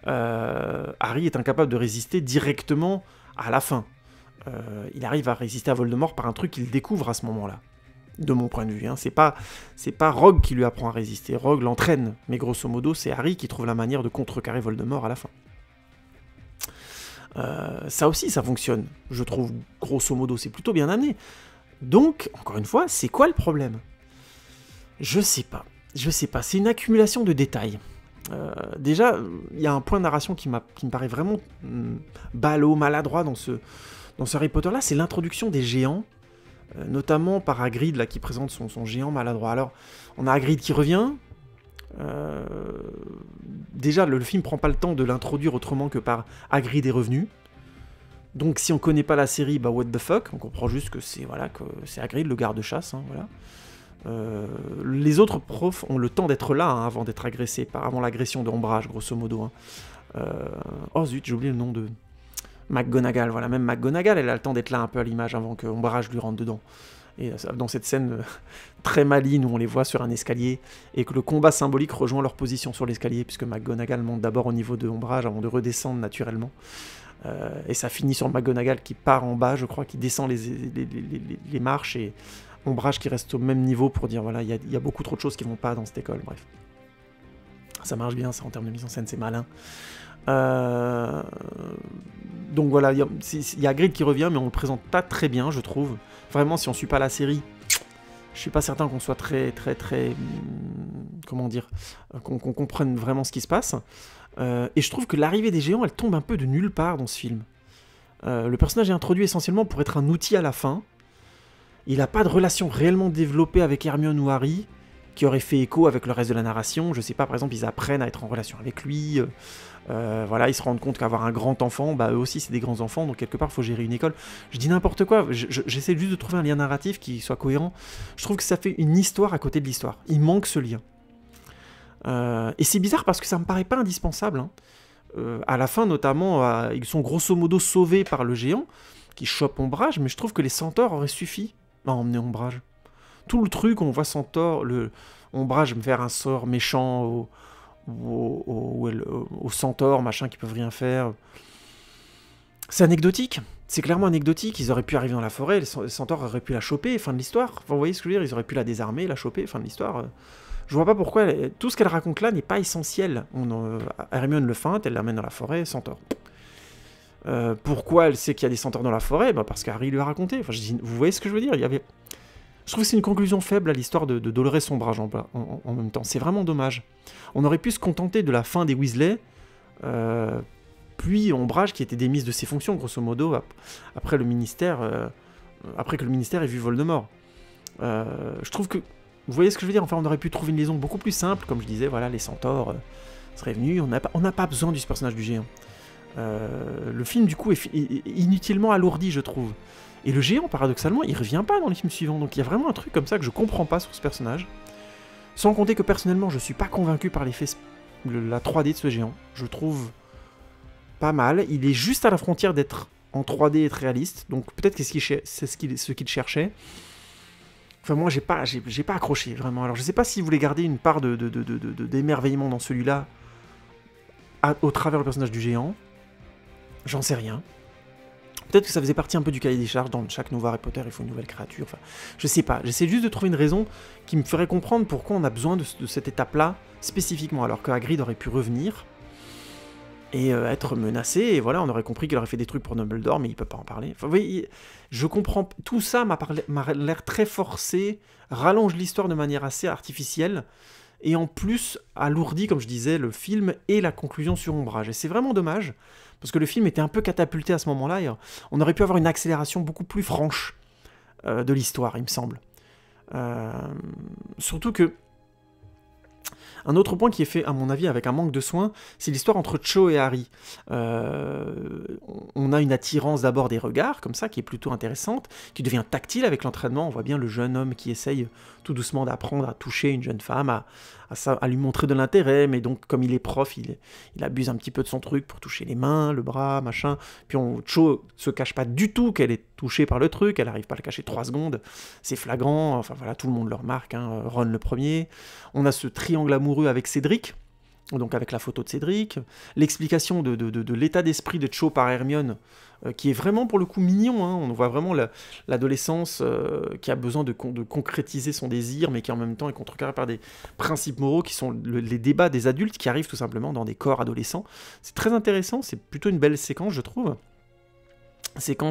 Harry est incapable de résister directement à la fin. Il arrive à résister à Voldemort par un truc qu'il découvre à ce moment-là, de mon point de vue. Hein. C'est pas Rogue qui lui apprend à résister, Rogue l'entraîne, mais grosso modo, c'est Harry qui trouve la manière de contrecarrer Voldemort à la fin. Ça aussi, ça fonctionne, je trouve, grosso modo, c'est plutôt bien amené. Donc, encore une fois, c'est quoi le problème? Je sais pas, c'est une accumulation de détails. Déjà, il y a un point de narration qui me paraît vraiment ballot, maladroit dans ce Harry Potter-là, c'est l'introduction des géants, notamment par Hagrid, là, qui présente son géant maladroit. Alors, on a Hagrid qui revient. Déjà, le film prend pas le temps de l'introduire autrement que par Hagrid est revenu. Donc, si on connaît pas la série, bah what the fuck, on comprend juste que c'est Hagrid, le garde-chasse, hein, voilà. Les autres profs ont le temps d'être là, hein, avant d'être agressés, avant l'agression de Ombrage, grosso modo. Hein. Oh zut, j'ai oublié le nom de McGonagall, voilà, même McGonagall, elle a le temps d'être là un peu à l'image avant que Ombrage lui rentre dedans. Et dans cette scène très maligne où on les voit sur un escalier, et que le combat symbolique rejoint leur position sur l'escalier, puisque McGonagall monte d'abord au niveau de Ombrage avant de redescendre naturellement. Et ça finit sur McGonagall qui part en bas, je crois, qui descend les marches, et Ombrage qui reste au même niveau pour dire, voilà, il y a beaucoup trop de choses qui vont pas dans cette école, bref. Ça marche bien, ça, en termes de mise en scène, c'est malin. Donc voilà, il y a Hagrid qui revient, mais on le présente pas très bien, je trouve. Vraiment, si on suit pas la série, je suis pas certain qu'on soit très... comment dire, qu'on comprenne vraiment ce qui se passe. Et je trouve que l'arrivée des géants, elle tombe un peu de nulle part dans ce film. Le personnage est introduit essentiellement pour être un outil à la fin. Il n'a pas de relation réellement développée avec Hermione ou Harry, qui aurait fait écho avec le reste de la narration. Je sais pas, par exemple, ils apprennent à être en relation avec lui. Voilà, ils se rendent compte qu'avoir un grand enfant, bah eux aussi c'est des grands enfants, donc quelque part il faut gérer une école. Je dis n'importe quoi, j'essaie juste de trouver un lien narratif qui soit cohérent. Je trouve que ça fait une histoire à côté de l'histoire. Il manque ce lien. Et c'est bizarre parce que ça me paraît pas indispensable. Hein. À la fin, notamment, ils sont grosso modo sauvés par le géant qui chope Ombrage, mais je trouve que les centaures auraient suffi à emmener Ombrage. Tout le truc, on voit Centaure, Ombrage me faire un sort méchant aux centaures, machin, qui peuvent rien faire. C'est anecdotique. C'est clairement anecdotique. Ils auraient pu arriver dans la forêt, les centaures auraient pu la choper, fin de l'histoire. Enfin, vous voyez ce que je veux dire? Ils auraient pu la désarmer, la choper, fin de l'histoire. Je vois pas pourquoi. Tout ce qu'elle raconte là n'est pas essentiel. Hermione le feinte, elle l'amène dans la forêt, centaure. Pourquoi elle sait qu'il y a des centaures dans la forêt? Bah parce qu'Harry lui a raconté. Enfin, vous voyez ce que je veux dire? Je trouve que c'est une conclusion faible à l'histoire de Dolores Ombrage en même temps. C'est vraiment dommage. On aurait pu se contenter de la fin des Weasley, puis Ombrage qui était démise de ses fonctions, grosso modo, après que le ministère ait vu Voldemort. Je trouve que... Vous voyez ce que je veux dire? Enfin, on aurait pu trouver une liaison beaucoup plus simple, comme je disais, voilà, les centaures seraient venus, on n'a pas besoin de ce personnage du géant. Le film, du coup, est inutilement alourdi, je trouve. Et le géant, paradoxalement, il revient pas dans les films suivants. Donc il y a vraiment un truc comme ça que je comprends pas sur ce personnage. Sans compter que personnellement, je suis pas convaincu par l'effet, la 3D de ce géant. Je trouve pas mal. Il est juste à la frontière d'être en 3D et être réaliste. Donc peut-être que c'est ce qu'il cherchait. Enfin moi, j'ai pas accroché, vraiment. Alors je sais pas s'il voulait garder une part d'émerveillement dans celui-là au travers du personnage du géant. J'en sais rien. Peut-être que ça faisait partie un peu du cahier des charges, dans chaque nouveau Harry Potter, il faut une nouvelle créature, enfin, je sais pas, j'essaie juste de trouver une raison qui me ferait comprendre pourquoi on a besoin de cette étape-là, spécifiquement, alors que Hagrid aurait pu revenir, et être menacé, et voilà, on aurait compris qu'il aurait fait des trucs pour Dumbledore, mais il peut pas en parler. Enfin, vous voyez, je comprends, tout ça m'a l'air très forcé, rallonge l'histoire de manière assez artificielle, et en plus alourdit, comme je disais, le film et la conclusion sur Ombrage, et c'est vraiment dommage, parce que le film était un peu catapulté à ce moment-là, et on aurait pu avoir une accélération beaucoup plus franche de l'histoire, il me semble. Surtout que Un autre point qui est fait, à mon avis, avec un manque de soin, c'est l'histoire entre Cho et Harry. On a une attirance d'abord des regards, comme ça, qui est plutôt intéressante, qui devient tactile avec l'entraînement. On voit bien le jeune homme qui essaye tout doucement d'apprendre à toucher une jeune femme, à lui montrer de l'intérêt, mais donc comme il est prof, il abuse un petit peu de son truc pour toucher les mains, le bras, machin. Puis Cho se cache pas du tout qu'elle est touchée par le truc, elle arrive pas à le cacher 3 secondes, c'est flagrant, enfin voilà, tout le monde le remarque, hein, Ron le premier. On a ce triangle amoureux avec Cédric, donc avec la photo de Cédric, l'explication de l'état d'esprit de Cho par Hermione, qui est vraiment pour le coup mignon, hein. On voit vraiment l'adolescence qui a besoin de concrétiser son désir, mais qui en même temps est contrecarré par des principes moraux qui sont les débats des adultes qui arrivent tout simplement dans des corps adolescents. C'est très intéressant, c'est plutôt une belle séquence, je trouve. C'est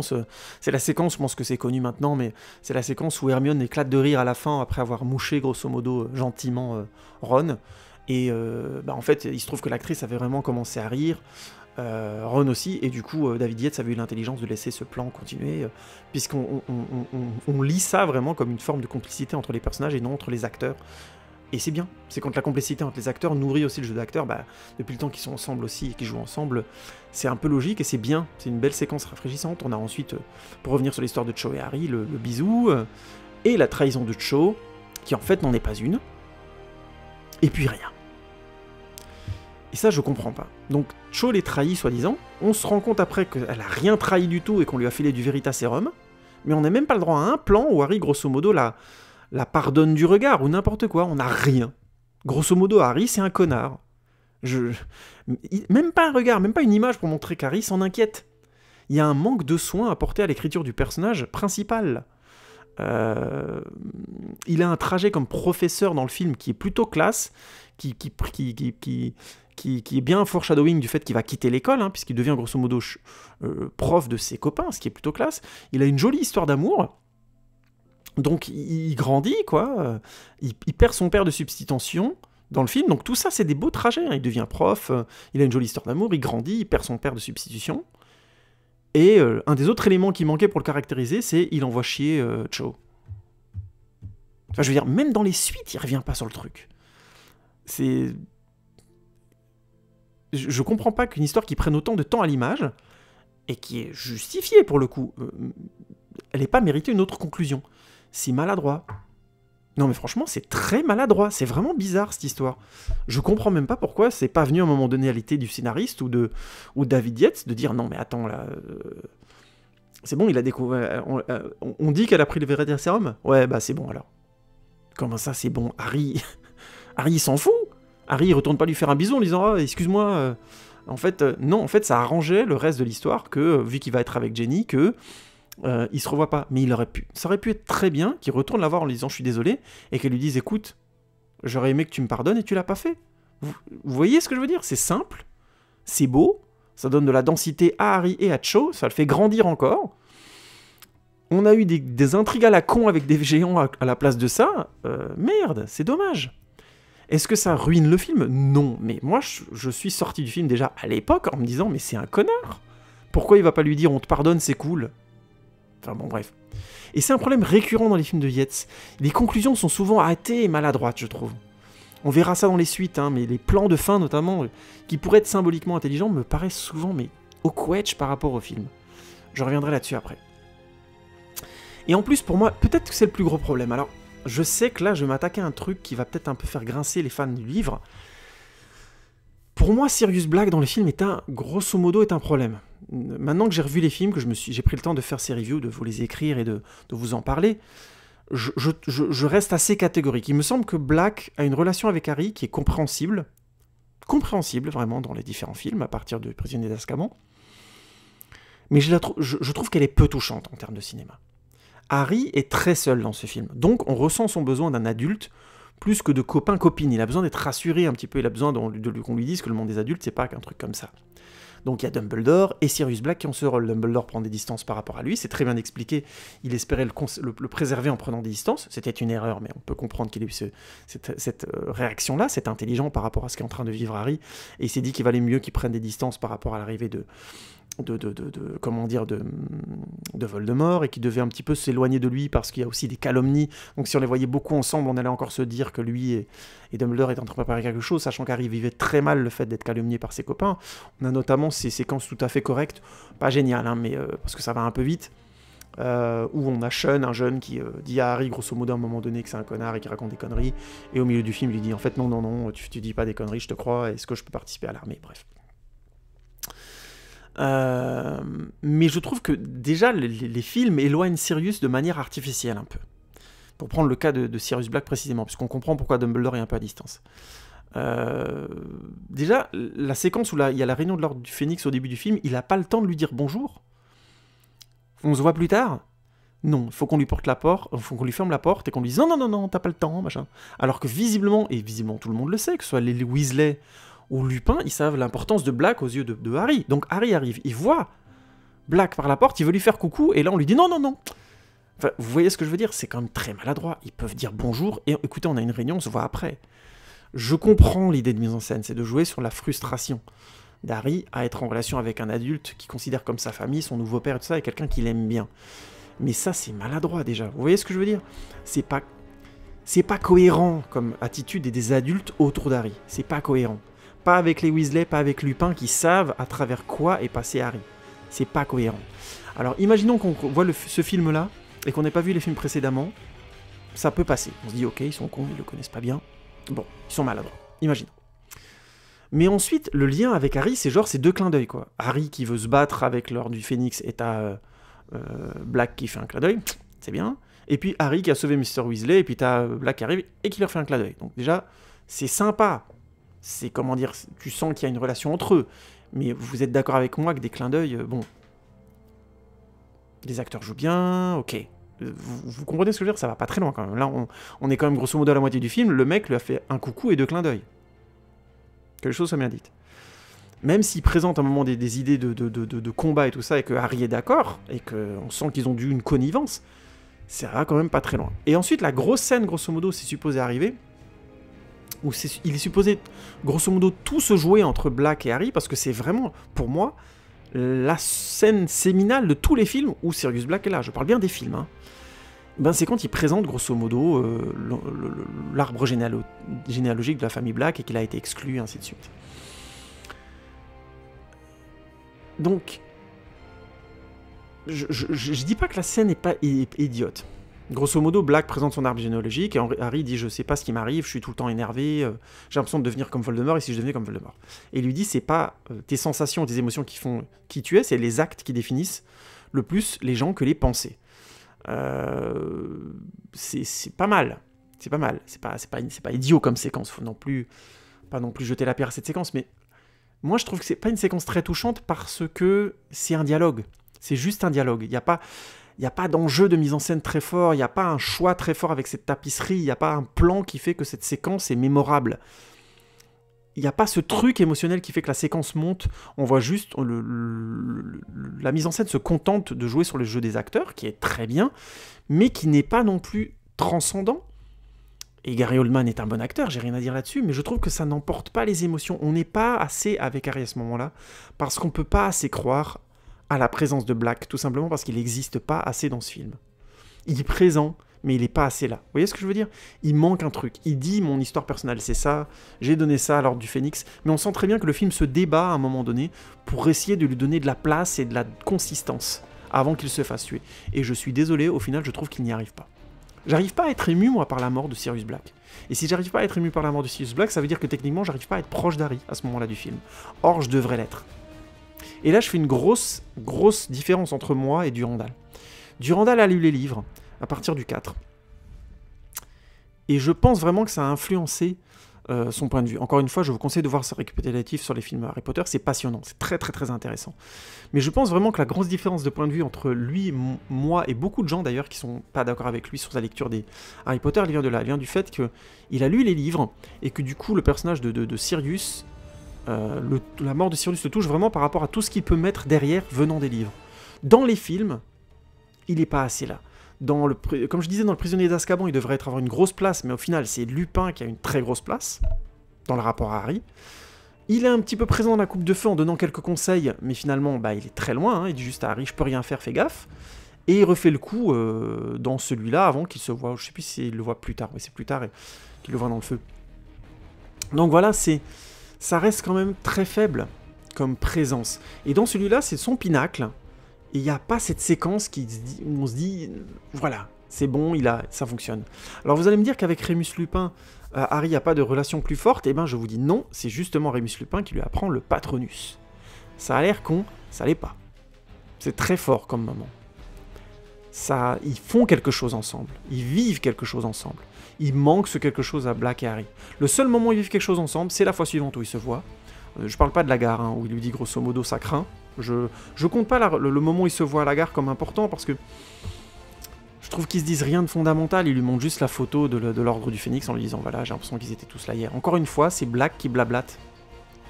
la séquence, je pense que c'est connu maintenant, mais c'est la séquence où Hermione éclate de rire à la fin après avoir mouché grosso modo gentiment Ron. Et en fait, il se trouve que l'actrice avait vraiment commencé à rire, Ron aussi, et du coup, David Yates avait eu l'intelligence de laisser ce plan continuer, puisqu'on lit ça vraiment comme une forme de complicité entre les personnages et non entre les acteurs. Et c'est bien, c'est quand la complicité entre les acteurs nourrit aussi le jeu d'acteurs, depuis le temps qu'ils sont ensemble aussi et qu'ils jouent ensemble, c'est un peu logique et c'est bien, c'est une belle séquence rafraîchissante. On a ensuite, pour revenir sur l'histoire de Cho et Harry, le bisou, et la trahison de Cho, qui en fait n'en est pas une, et puis rien. Et ça, je comprends pas. Donc, Cho les trahit, soi-disant. On se rend compte après qu'elle a rien trahi du tout et qu'on lui a filé du Veritaserum. Mais on n'a même pas le droit à un plan où Harry, grosso modo, la pardonne du regard ou n'importe quoi. On n'a rien. Grosso modo, Harry, c'est un connard. Même pas un regard, même pas une image pour montrer qu'Harry s'en inquiète. Il y a un manque de soin apporté à l'écriture du personnage principal. Il a un trajet comme professeur dans le film qui est plutôt classe, qui est bien foreshadowing du fait qu'il va quitter l'école, hein, puisqu'il devient grosso modo prof de ses copains, ce qui est plutôt classe. Il a une jolie histoire d'amour, donc il grandit, quoi. Il perd son père de substitution dans le film, donc tout ça, c'est des beaux trajets. Hein. Il devient prof, il a une jolie histoire d'amour, il grandit, il perd son père de substitution. Et un des autres éléments qui manquait pour le caractériser, c'est il envoie chier Cho. Enfin, je veux dire, même dans les suites, il revient pas sur le truc. C'est... Je comprends pas qu'une histoire qui prenne autant de temps à l'image, et qui est justifiée pour le coup, elle n'ait pas mérité une autre conclusion. C'est maladroit. Non mais franchement, c'est très maladroit, c'est vraiment bizarre cette histoire. Je comprends même pas pourquoi c'est pas venu à un moment donné à l'idée du scénariste ou David Yates de dire non mais attends là... C'est bon, il a découvert... On dit qu'elle a pris le Veritaserum ? Ouais, bah c'est bon alors. Comment ça c'est bon ? Harry il s'en fout. Harry il retourne pas lui faire un bisou en disant « Ah, excuse-moi, en fait, non, en fait ça arrangeait le reste de l'histoire que, vu qu'il va être avec Jenny, que... il se revoit pas, mais ça aurait pu être très bien qu'il retourne la voir en lui disant je suis désolé, et qu'elle lui dise écoute, j'aurais aimé que tu me pardonnes et tu l'as pas fait. Vous voyez ce que je veux dire ? C'est simple, c'est beau, ça donne de la densité à Harry et à Cho, ça le fait grandir encore. On a eu des intrigues à la con avec des géants à la place de ça, merde, c'est dommage. Est-ce que ça ruine le film ? Non, mais moi je suis sorti du film déjà à l'époque en me disant mais c'est un connard. Pourquoi il va pas lui dire on te pardonne, c'est cool ? Enfin bon, bref. Et c'est un problème récurrent dans les films de Yates. Les conclusions sont souvent hâtées et maladroites, je trouve. On verra ça dans les suites, hein, mais les plans de fin notamment, qui pourraient être symboliquement intelligents, me paraissent souvent mais au quetch par rapport au film. Je reviendrai là-dessus après. Et en plus, pour moi, peut-être que c'est le plus gros problème. Alors, je sais que là, je vais m'attaquer à un truc qui va peut-être un peu faire grincer les fans du livre. Pour moi, Sirius Black dans les films grosso modo, est un problème. Maintenant que j'ai revu les films, que j'ai pris le temps de faire ces reviews, de vous les écrire et de vous en parler, je reste assez catégorique. Il me semble que Black a une relation avec Harry qui est compréhensible vraiment dans les différents films, à partir de Prisonnier d'Azkaban, mais je trouve qu'elle est peu touchante en termes de cinéma. Harry est très seul dans ce film, donc on ressent son besoin d'un adulte plus que de copain-copine. Il a besoin d'être rassuré un petit peu, il a besoin qu'on lui dise que le monde des adultes, c'est pas qu'un truc comme ça. Donc il y a Dumbledore et Sirius Black qui ont ce rôle. Dumbledore prend des distances par rapport à lui, c'est très bien expliqué, il espérait le préserver en prenant des distances, c'était une erreur, mais on peut comprendre qu'il ait eu cette réaction-là, c'est intelligent par rapport à ce qu'est en train de vivre Harry, et il s'est dit qu'il valait mieux qu'il prenne des distances par rapport à l'arrivée comment dire, de Voldemort, et qui devait un petit peu s'éloigner de lui parce qu'il y a aussi des calomnies. Donc si on les voyait beaucoup ensemble, on allait encore se dire que lui et Dumbledore étaient en train de préparer quelque chose, sachant qu'Harry vivait très mal le fait d'être calomnié par ses copains. On a notamment ces séquences tout à fait correctes, pas géniales, hein, mais parce que ça va un peu vite, où on a Sean, un jeune qui dit à Harry, grosso modo, à un moment donné, que c'est un connard et qui raconte des conneries, et au milieu du film, il lui dit, en fait, non, tu dis pas des conneries, je te crois, est-ce que je peux participer à l'armée? Bref. Mais je trouve que déjà les films éloignent Sirius de manière artificielle un peu. Pour prendre le cas de Sirius Black précisément, puisqu'on comprend pourquoi Dumbledore est un peu à distance. Déjà, la séquence où il y a la réunion de l'Ordre du Phénix au début du film, il n'a pas le temps de lui dire bonjour. On se voit plus tard. Non, il faut qu'on lui porte la porte, il faut qu'on lui ferme la porte et qu'on lui dise non, t'as pas le temps, machin. Alors que visiblement, et visiblement tout le monde le sait, que ce soit les Weasley ou Lupin, ils savent l'importance de Black aux yeux de Harry. Donc Harry arrive, il voit Black par la porte, il veut lui faire coucou, et là on lui dit non. Enfin, vous voyez ce que je veux dire? C'est quand même très maladroit. Ils peuvent dire bonjour, et écoutez, on a une réunion, on se voit après. Je comprends l'idée de mise en scène, c'est de jouer sur la frustration d'Harry à être en relation avec un adulte qui considère comme sa famille, son nouveau père et tout ça, et quelqu'un qu'il aime bien. Mais ça, c'est maladroit déjà. Vous voyez ce que je veux dire? C'est pas cohérent comme attitude des adultes autour d'Harry. C'est pas cohérent. Pas avec les Weasley, pas avec Lupin, qui savent à travers quoi est passé Harry. C'est pas cohérent. Alors, imaginons qu'on voit ce film-là, et qu'on n'ait pas vu les films précédemment, ça peut passer. On se dit, ok, ils sont cons, ils le connaissent pas bien. Bon, ils sont maladroits. Imaginons. Mais ensuite, le lien avec Harry, c'est genre ces deux clins d'œil, quoi. Harry qui veut se battre avec l'Ordre du Phénix, et t'as Black qui fait un clin d'œil, c'est bien. Et puis Harry qui a sauvé Mr. Weasley, et puis t'as Black qui arrive, et qui leur fait un clin d'œil. Donc déjà, c'est sympa. C'est, comment dire, tu sens qu'il y a une relation entre eux. Mais vous êtes d'accord avec moi que des clins d'œil, bon... Les acteurs jouent bien, ok. Vous comprenez ce que je veux dire? Ça va pas très loin quand même. Là, on est quand même grosso modo à la moitié du film, le mec lui a fait un coucou et deux clins d'œil. Que les choses soient bien dites. Même s'il présente à un moment des idées de combat et tout ça, et que Harry est d'accord, et qu'on sent qu'ils ont dû une connivence, ça va quand même pas très loin. Et ensuite, la grosse scène, grosso modo, c'est supposé arriver, où il est supposé, grosso modo, tout se jouer entre Black et Harry, parce que c'est vraiment, pour moi, la scène séminale de tous les films où Sirius Black est là. Je parle bien des films, hein. Ben, c'est quand il présente, grosso modo, l'arbre généalogique de la famille Black, et qu'il a été exclu, et ainsi de suite. Donc, je dis pas que la scène n'est pas idiote. Grosso modo, Black présente son arbre généalogique, et Harry dit « Je sais pas ce qui m'arrive, je suis tout le temps énervé, j'ai l'impression de devenir comme Voldemort, et si je devenais comme Voldemort ?» Et il lui dit « C'est pas tes sensations, tes émotions qui font qui tu es, c'est les actes qui définissent le plus les gens que les pensées. » C'est pas mal. C'est pas mal. C'est pas idiot comme séquence. Faut pas non plus jeter la pierre à cette séquence, mais moi je trouve que c'est pas une séquence très touchante parce que c'est un dialogue. C'est juste un dialogue. Il n'y a pas d'enjeu de mise en scène très fort, il n'y a pas un choix très fort avec cette tapisserie, il n'y a pas un plan qui fait que cette séquence est mémorable. Il n'y a pas ce truc émotionnel qui fait que la séquence monte, on voit juste... la mise en scène se contente de jouer sur le jeu des acteurs, qui est très bien, mais qui n'est pas non plus transcendant. Et Gary Oldman est un bon acteur, j'ai rien à dire là-dessus, mais je trouve que ça n'emporte pas les émotions. On n'est pas assez avec Harry à ce moment-là, parce qu'on ne peut pas assez croire à la présence de Black, tout simplement parce qu'il n'existe pas assez dans ce film. Il est présent, mais il n'est pas assez là. Vous voyez ce que je veux dire? Il manque un truc. Il dit « Mon histoire personnelle, c'est ça, j'ai donné ça à l'Ordre du Phénix », mais on sent très bien que le film se débat à un moment donné pour essayer de lui donner de la place et de la consistance avant qu'il se fasse tuer. Et je suis désolé, au final, je trouve qu'il n'y arrive pas. J'arrive pas à être ému, moi, par la mort de Sirius Black. Et si j'arrive pas à être ému par la mort de Sirius Black, ça veut dire que techniquement, j'arrive pas à être proche d'Harry à ce moment-là du film. Or, je devrais l'être. Et là, je fais une grosse différence entre moi et Durandal. Durandal a lu les livres à partir du 4. Et je pense vraiment que ça a influencé son point de vue. Encore une fois, je vous conseille de voir ce récapitulatif sur les films Harry Potter, c'est passionnant, c'est très intéressant. Mais je pense vraiment que la grosse différence de point de vue entre lui, moi et beaucoup de gens d'ailleurs qui sont pas d'accord avec lui sur sa lecture des Harry Potter, elle vient de là, elle vient du fait qu'il a lu les livres et que du coup le personnage de Sirius, la mort de Sirius le touche vraiment par rapport à tout ce qu'il peut mettre derrière venant des livres. Dans les films, il n'est pas assez là. Comme je disais, dans Le Prisonnier d'Azkaban, il devrait avoir une grosse place, mais au final, c'est Lupin qui a une très grosse place, dans le rapport à Harry. Il est un petit peu présent dans la coupe de feu en donnant quelques conseils, mais finalement, bah, il est très loin, hein, il dit juste à Harry, je peux rien faire, fais gaffe. Et il refait le coup dans celui-là avant qu'il se voit, je sais plus s'il le voit plus tard, mais c'est plus tard qu'il le voit dans le feu. Donc voilà, ça reste quand même très faible comme présence. Et dans celui-là, c'est son pinacle, et il n'y a pas cette séquence où on se dit, voilà, c'est bon, ça fonctionne. Alors vous allez me dire qu'avec Rémus Lupin, Harry n'a pas de relation plus forte, et ben je vous dis non, c'est justement Rémus Lupin qui lui apprend le Patronus. Ça a l'air con, ça l'est pas. C'est très fort comme moment. Ils font quelque chose ensemble, ils vivent quelque chose ensemble. Il manque ce quelque chose à Black et Harry. Le seul moment où ils vivent quelque chose ensemble, c'est la fois suivante où ils se voient. Je parle pas de la gare, hein, où il lui dit grosso modo ça craint. Je compte pas le moment où ils se voient à la gare comme important, parce que je trouve qu'ils se disent rien de fondamental, ils lui montrent juste la photo de l'Ordre du Phénix en lui disant voilà, j'ai l'impression qu'ils étaient tous là hier. Encore une fois, c'est Black qui blablate.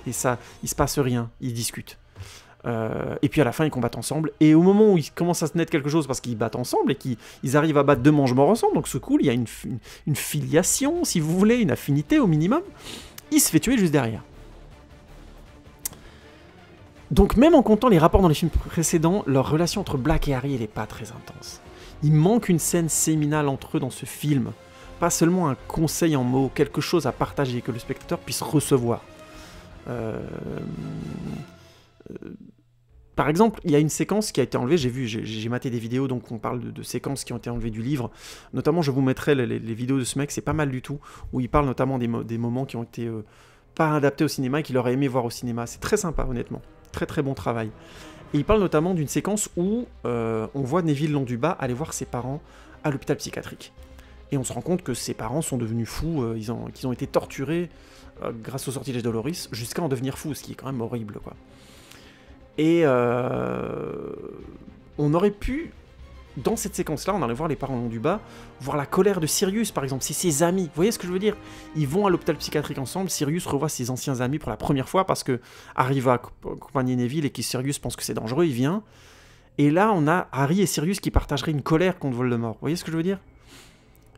Et ça, il se passe rien, ils discutent. Et puis à la fin, ils combattent ensemble. Et au moment où ils commencent à se naître quelque chose, parce qu'ils battent ensemble et qu'ils arrivent à battre 2 mange-morts ensemble, donc c'est cool, il y a une filiation, si vous voulez, une affinité au minimum, il se fait tuer juste derrière. Donc même en comptant les rapports dans les films précédents, leur relation entre Black et Harry, elle n'est pas très intense. Il manque une scène séminale entre eux dans ce film. Pas seulement un conseil en mots, quelque chose à partager, que le spectateur puisse recevoir. Par exemple, il y a une séquence qui a été enlevée, j'ai maté des vidéos, donc on parle de séquences qui ont été enlevées du livre. Notamment, je vous mettrai les vidéos de ce mec, c'est pas mal du tout, où il parle notamment des moments qui ont été pas adaptés au cinéma et qu'il aurait aimé voir au cinéma. C'est très sympa, honnêtement. Très très bon travail. Et il parle notamment d'une séquence où on voit Neville Londubat aller voir ses parents à l'hôpital psychiatrique. Et on se rend compte que ses parents sont devenus fous, qu'ils ont été torturés grâce au sortilège de Loris, jusqu'à en devenir fous, ce qui est quand même horrible, quoi. Et on aurait pu, dans cette séquence-là, on allait voir les parents Londubat, voir la colère de Sirius, par exemple, c'est ses amis. Vous voyez ce que je veux dire? Ils vont à l'hôpital psychiatrique ensemble, Sirius revoit ses anciens amis pour la première fois, parce que Harry va accompagner Neville et que Sirius pense que c'est dangereux, il vient. Et là, on a Harry et Sirius qui partageraient une colère contre Voldemort. Vous voyez ce que je veux dire?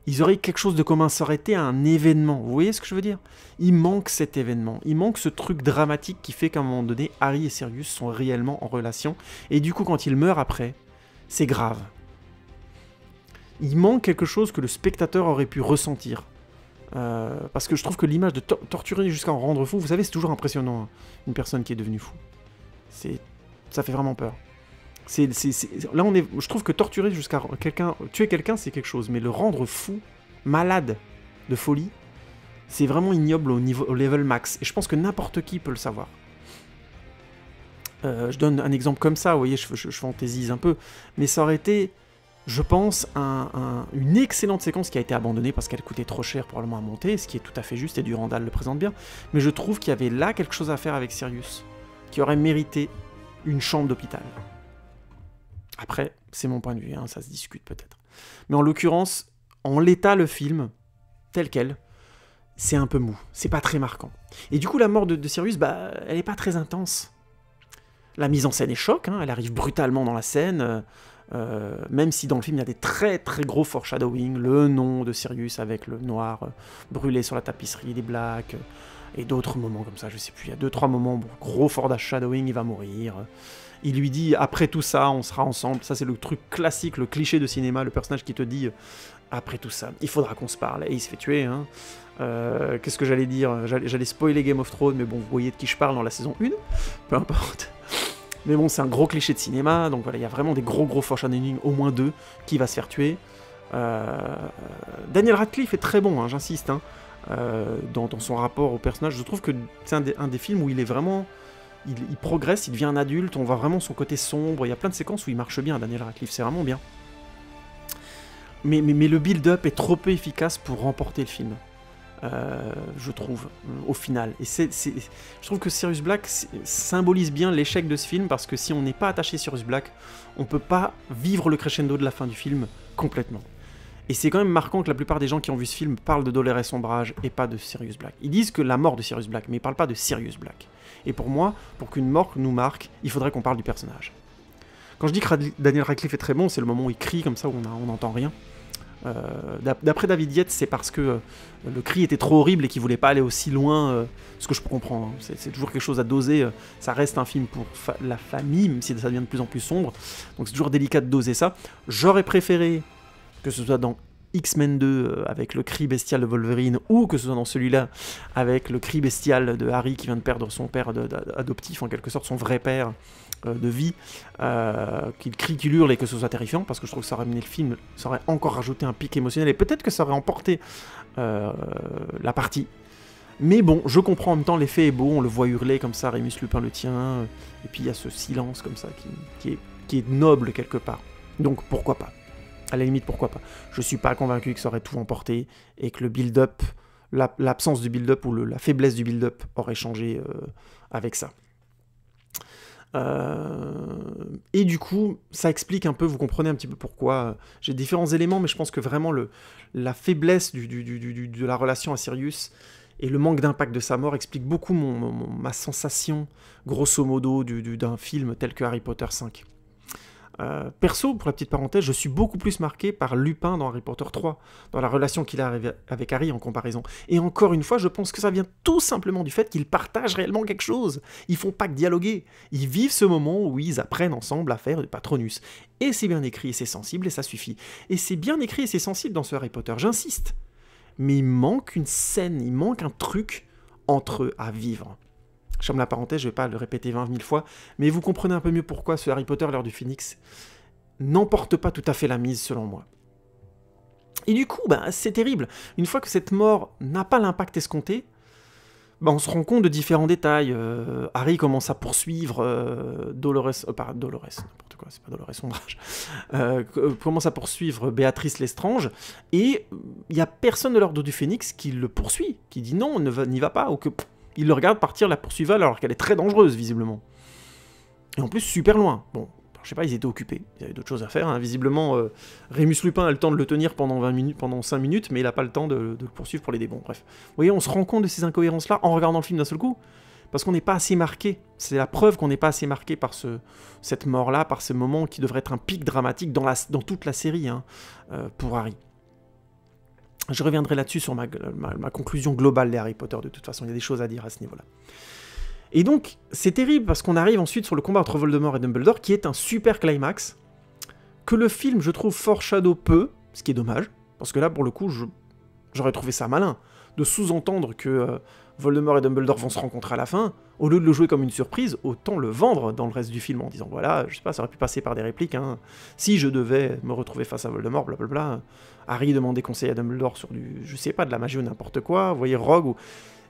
Ils auraient quelque chose de commun, ça aurait été un événement. Vous voyez ce que je veux dire? Il manque cet événement, il manque ce truc dramatique qui fait qu'à un moment donné, Harry et Sirius sont réellement en relation. Et du coup, quand ils meurent après, c'est grave. Il manque quelque chose que le spectateur aurait pu ressentir. Parce que je trouve que l'image de torturer jusqu'à en rendre fou, vous savez, c'est toujours impressionnant, hein, une personne qui est devenue fou. Ça fait vraiment peur. Là, je trouve que torturer jusqu'à tuer quelqu'un, c'est quelque chose, mais le rendre fou, malade de folie, c'est vraiment ignoble au level max. Et je pense que n'importe qui peut le savoir. Je donne un exemple comme ça, vous voyez, je fantaisise un peu, mais ça aurait été, je pense, une excellente séquence qui a été abandonnée parce qu'elle coûtait trop cher probablement à monter, ce qui est tout à fait juste, et Durandal le présente bien, mais je trouve qu'il y avait là quelque chose à faire avec Sirius, qui aurait mérité une chambre d'hôpital. Après, c'est mon point de vue, hein, ça se discute peut-être. Mais en l'occurrence, en l'état, le film, tel quel, c'est un peu mou, c'est pas très marquant. Et du coup, la mort de Sirius, bah, elle est pas très intense. La mise en scène est choc, hein, elle arrive brutalement dans la scène, même si dans le film, il y a des très très gros foreshadowing, le nom de Sirius avec le noir brûlé sur la tapisserie, des Blacks, et d'autres moments comme ça, je sais plus, il y a 2-3 moments, bon, gros foreshadowing, il va mourir... Il lui dit, après tout ça, on sera ensemble. Ça, c'est le truc classique, le cliché de cinéma, le personnage qui te dit, après tout ça, il faudra qu'on se parle. Et il se fait tuer, hein. Qu'est-ce que j'allais dire? J'allais spoiler Game of Thrones, mais bon, vous voyez de qui je parle dans la saison 1. Peu importe. Mais bon, c'est un gros cliché de cinéma, donc voilà, il y a vraiment des gros foreshadowing, au moins 2, qui va se faire tuer. Daniel Radcliffe est très bon, hein, j'insiste, hein, dans son rapport au personnage. Je trouve que c'est un des films où il est vraiment... Il progresse, il devient un adulte, on voit vraiment son côté sombre, il y a plein de séquences où il marche bien, Daniel Radcliffe, c'est vraiment bien. Mais le build-up est trop peu efficace pour remporter le film, je trouve, au final. Et je trouve que Sirius Black symbolise bien l'échec de ce film, parce que si on n'est pas attaché à Sirius Black, on peut pas vivre le crescendo de la fin du film complètement. Et c'est quand même marquant que la plupart des gens qui ont vu ce film parlent de Dolores Ombrage et pas de Sirius Black. Ils disent que la mort de Sirius Black, mais ils parlent pas de Sirius Black. Et pour moi, pour qu'une mort nous marque, il faudrait qu'on parle du personnage. Quand je dis que Daniel Radcliffe est très bon, c'est le moment où il crie comme ça, où on n'entend rien. D'après David Yates, c'est parce que le cri était trop horrible et qu'il voulait pas aller aussi loin, ce que je peux comprendre. Hein. C'est toujours quelque chose à doser. Ça reste un film pour la famille, même si ça devient de plus en plus sombre. Donc c'est toujours délicat de doser ça. J'aurais préféré que ce soit dans X-Men 2 avec le cri bestial de Wolverine, ou que ce soit dans celui-là avec le cri bestial de Harry qui vient de perdre son père adoptif, en quelque sorte son vrai père de vie, qu'il crie, qu'il hurle et que ce soit terrifiant, parce que je trouve que ça aurait amené le film, ça aurait encore rajouté un pic émotionnel, et peut-être que ça aurait emporté la partie. Mais bon, je comprends en même temps, l'effet est beau, on le voit hurler comme ça, Rémus Lupin le tient, et puis il y a ce silence comme ça qui est noble quelque part. Donc pourquoi pas? À la limite, pourquoi pas? Je suis pas convaincu que ça aurait tout emporté, et que le build-up, l'absence du build-up ou la faiblesse du build-up aurait changé avec ça. Et du coup, ça explique un peu, vous comprenez un petit peu pourquoi. J'ai différents éléments, mais je pense que vraiment la faiblesse de la relation à Sirius et le manque d'impact de sa mort explique beaucoup ma sensation, grosso modo, d'un film tel que Harry Potter 5. Perso, pour la petite parenthèse, je suis beaucoup plus marqué par Lupin dans Harry Potter 3, dans la relation qu'il a avec Harry en comparaison. Et encore une fois, je pense que ça vient tout simplement du fait qu'ils partagent réellement quelque chose. Ils font pas que dialoguer. Ils vivent ce moment où ils apprennent ensemble à faire du Patronus. Et c'est bien écrit et c'est sensible et ça suffit. Et c'est bien écrit et c'est sensible dans ce Harry Potter, j'insiste. Mais il manque une scène, il manque un truc entre eux à vivre. Je ferme la parenthèse, je vais pas le répéter 20 000 fois, mais vous comprenez un peu mieux pourquoi ce Harry Potter, l'heure du Phénix, n'emporte pas tout à fait la mise, selon moi. Et du coup, c'est terrible. Une fois que cette mort n'a pas l'impact escompté, on se rend compte de différents détails. Harry commence à poursuivre Dolores... n'importe quoi, c'est pas Dolores Ombrage. Commence à poursuivre Béatrice Lestrange, et il n'y a personne de l'ordre du Phénix qui le poursuit, qui dit non, n'y va pas, ou que... Il le regarde partir la poursuivre alors qu'elle est très dangereuse, visiblement. Et en plus, super loin. Bon, je sais pas, ils étaient occupés. Ils avaient d'autres choses à faire. Hein. Visiblement, Rémus Lupin a le temps de le tenir pendant 5 minutes, mais il n'a pas le temps de le poursuivre pour les débons. Bref. Vous voyez, on se rend compte de ces incohérences-là en regardant le film d'un seul coup. Parce qu'on n'est pas assez marqué. C'est la preuve qu'on n'est pas assez marqué par cette mort-là, par ce moment qui devrait être un pic dramatique dans toute la série, hein, pour Harry. Je reviendrai là-dessus sur ma conclusion globale des Harry Potter, de toute façon, il y a des choses à dire à ce niveau-là. Et donc, c'est terrible, parce qu'on arrive ensuite sur le combat entre Voldemort et Dumbledore, qui est un super climax, que le film, je trouve, foreshadow peu, ce qui est dommage, parce que là, pour le coup, j'aurais trouvé ça malin, de sous-entendre que Voldemort et Dumbledore vont se rencontrer à la fin, au lieu de le jouer comme une surprise, autant le vendre dans le reste du film en disant voilà, je sais pas, ça aurait pu passer par des répliques, hein. Si je devais me retrouver face à Voldemort, blablabla, Harry demandait conseil à Dumbledore sur je sais pas, de la magie ou n'importe quoi, vous voyez, Rogue ou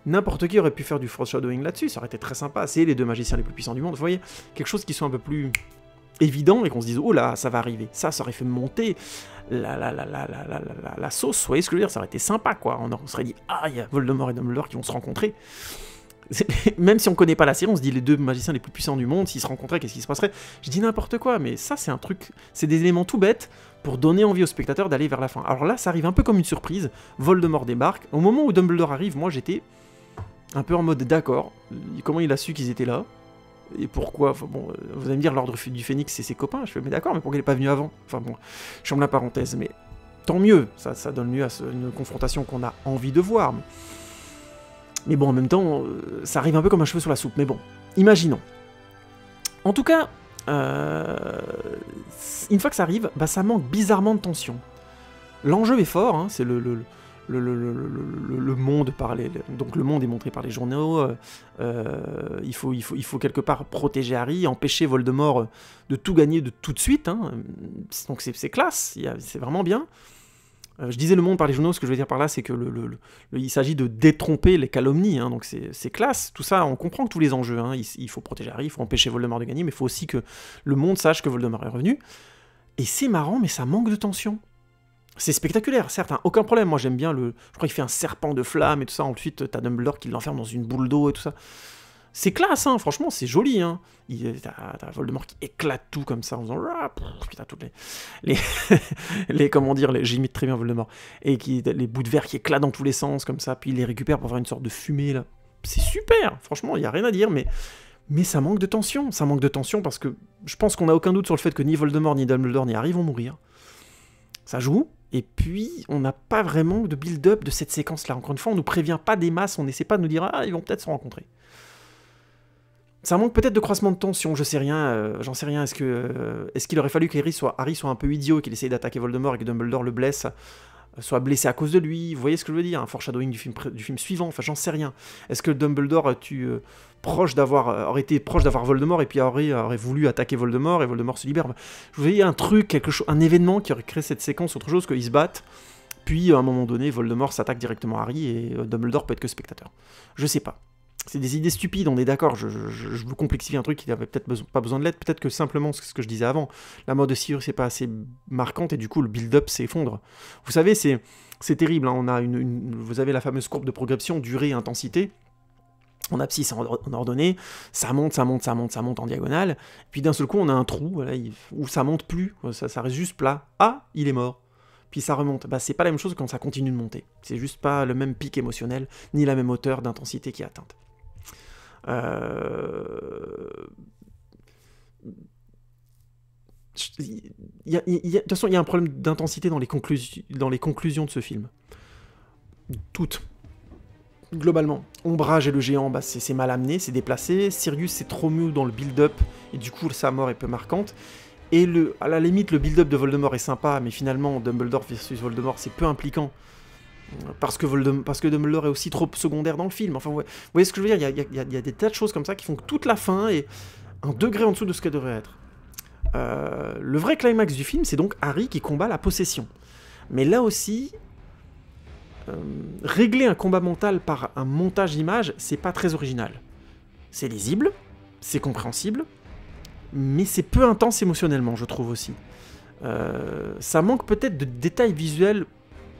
n'importe qui aurait pu faire du foreshadowing là-dessus, ça aurait été très sympa, c'est les deux magiciens les plus puissants du monde, vous voyez, quelque chose qui soit un peu plus évident et qu'on se dise oh là, ça va arriver, ça aurait fait monter la sauce, vous voyez ce que je veux dire, ça aurait été sympa quoi, on serait dit ah, il y a Voldemort et Dumbledore qui vont se rencontrer. Même si on connaît pas la série, on se dit les deux magiciens les plus puissants du monde, s'ils se rencontraient, qu'est-ce qui se passerait? Je dis n'importe quoi, mais ça c'est un truc, c'est des éléments tout bêtes pour donner envie aux spectateurs d'aller vers la fin. Alors là, ça arrive un peu comme une surprise, Voldemort débarque, au moment où Dumbledore arrive, moi j'étais un peu en mode d'accord, comment il a su qu'ils étaient là? Et pourquoi? Enfin, bon, vous allez me dire, l'ordre du Phénix c'est ses copains, je fais mais d'accord, mais pourquoi il est pas venu avant? Enfin bon, je ferme la parenthèse, mais tant mieux, ça donne lieu à une confrontation qu'on a envie de voir. Mais bon, en même temps, ça arrive un peu comme un cheveu sur la soupe, mais bon, imaginons. En tout cas, une fois que ça arrive, ça manque bizarrement de tension. L'enjeu est fort, hein, c'est le monde donc le monde est montré par les journaux, il faut quelque part protéger Harry, empêcher Voldemort de tout gagner de tout de suite, hein, donc c'est classe, c'est vraiment bien. Je disais le monde par les journaux, ce que je veux dire par là, c'est que il s'agit de détromper les calomnies, hein, donc c'est classe, tout ça, on comprend que tous les enjeux, hein, il faut protéger Harry, il faut empêcher Voldemort de gagner, mais il faut aussi que le monde sache que Voldemort est revenu, et c'est marrant, mais ça manque de tension. C'est spectaculaire, certes, hein, aucun problème, moi j'aime bien je crois qu'il fait un serpent de flammes et tout ça, ensuite t'as Dumbledore qui l'enferme dans une boule d'eau et tout ça. C'est classe, hein, franchement, c'est joli, hein. T'as Voldemort qui éclate tout comme ça en faisant... Puis t'as toutes comment dire, j'imite très bien Voldemort. Et les bouts de verre qui éclatent dans tous les sens comme ça, puis il les récupère pour faire une sorte de fumée, là. C'est super, franchement, il n'y a rien à dire, mais ça manque de tension. Ça manque de tension parce que je pense qu'on n'a aucun doute sur le fait que ni Voldemort, ni Dumbledore, ni Harry vont mourir. Ça joue, Et puis, on n'a pas vraiment de build-up de cette séquence-là. Encore une fois, on nous prévient pas des masses, on n'essaie pas de nous dire « Ah, ils vont peut-être se rencontrer ». Ça manque peut-être de croisement de tension, je sais rien, j'en sais rien. Est-ce qu'il aurait fallu qu'Harry soit un peu idiot, qu'il essaye d'attaquer Voldemort et que Dumbledore le blesse, soit blessé à cause de lui? Vous voyez ce que je veux dire? Un foreshadowing du film suivant, enfin j'en sais rien. Est-ce que Dumbledore aurait été proche d'avoir Voldemort et puis aurait voulu attaquer Voldemort et Voldemort se libère? Je vous dis un truc, quelque chose, un événement qui aurait créé cette séquence, autre chose qu'ils se battent, puis à un moment donné, Voldemort s'attaque directement à Harry et Dumbledore peut être que spectateur. Je sais pas. C'est des idées stupides, on est d'accord, je veux complexifier un truc qui n'avait peut-être pas besoin de l'être, peut-être que simplement, c'est ce que je disais avant, la mort de Sirius n'est pas assez marquante et du coup le build-up s'effondre. Vous savez, c'est terrible, hein, on a vous avez la fameuse courbe de progression, durée et intensité, en abscisse, en ordonnée, ça monte en diagonale, puis d'un seul coup on a un trou, voilà, où ça monte plus, ça reste juste plat, ah, il est mort. Puis ça remonte. Bah, c'est pas la même chose quand ça continue de monter. C'est juste pas le même pic émotionnel, ni la même hauteur d'intensité qui est atteinte. De toute façon, il y a un problème d'intensité dans les conclusions de ce film. Toutes. Globalement. Ombrage et le géant, bah, c'est mal amené, c'est déplacé. Sirius, c'est trop mou dans le build-up, et du coup, sa mort est peu marquante. Et à la limite, le build-up de Voldemort est sympa, mais finalement, Dumbledore versus Voldemort, c'est peu impliquant. Parce que Dumbledore est aussi trop secondaire dans le film. Enfin, vous voyez ce que je veux dire, il y a des tas de choses comme ça qui font que toute la fin est un degré en dessous de ce qu'elle devrait être. Le vrai climax du film, c'est donc Harry qui combat la possession. Mais là aussi, régler un combat mental par un montage d'image, c'est pas très original. C'est lisible, c'est compréhensible, mais c'est peu intense émotionnellement, je trouve aussi. Ça manque peut-être de détails visuels,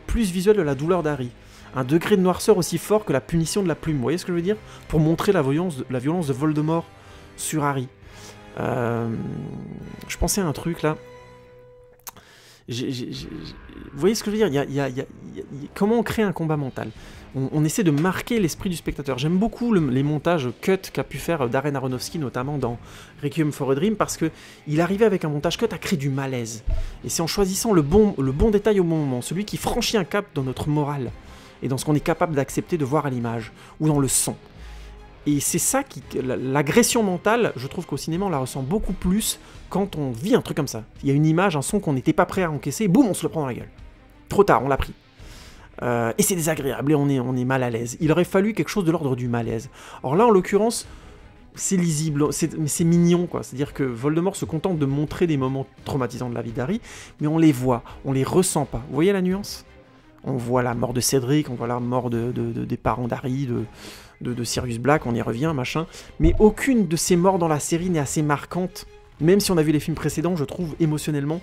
plus visuels de la douleur d'Harry. Un degré de noirceur aussi fort que la punition de la plume, vous voyez ce que je veux dire? Pour montrer la violence de Voldemort sur Harry. Je pensais à un truc là. Vous voyez ce que je veux dire? Comment on crée un combat mental? On essaie de marquer l'esprit du spectateur. J'aime beaucoup les montages cut qu'a pu faire Darren Aronofsky, notamment dans Requiem for a Dream, parce qu'il arrivait avec un montage cut à créer du malaise. Et c'est en choisissant le bon détail au bon moment, celui qui franchit un cap dans notre morale, et dans ce qu'on est capable d'accepter de voir à l'image, ou dans le son. Et c'est ça l'agression mentale, je trouve qu'au cinéma on la ressent beaucoup plus quand on vit un truc comme ça. Il y a une image, un son qu'on n'était pas prêt à encaisser, et boum, on se le prend dans la gueule. Trop tard, on l'a pris. Et c'est désagréable, et on est mal à l'aise. Il aurait fallu quelque chose de l'ordre du malaise. Or là, en l'occurrence, c'est lisible, mais c'est mignon, quoi. C'est-à-dire que Voldemort se contente de montrer des moments traumatisants de la vie d'Harry, mais on les voit, on les ressent pas. Vous voyez la nuance? On voit la mort de Cédric, on voit la mort des parents d'Harry, de Sirius Black, on y revient, machin. Mais aucune de ces morts dans la série n'est assez marquante, même si on a vu les films précédents, je trouve, émotionnellement,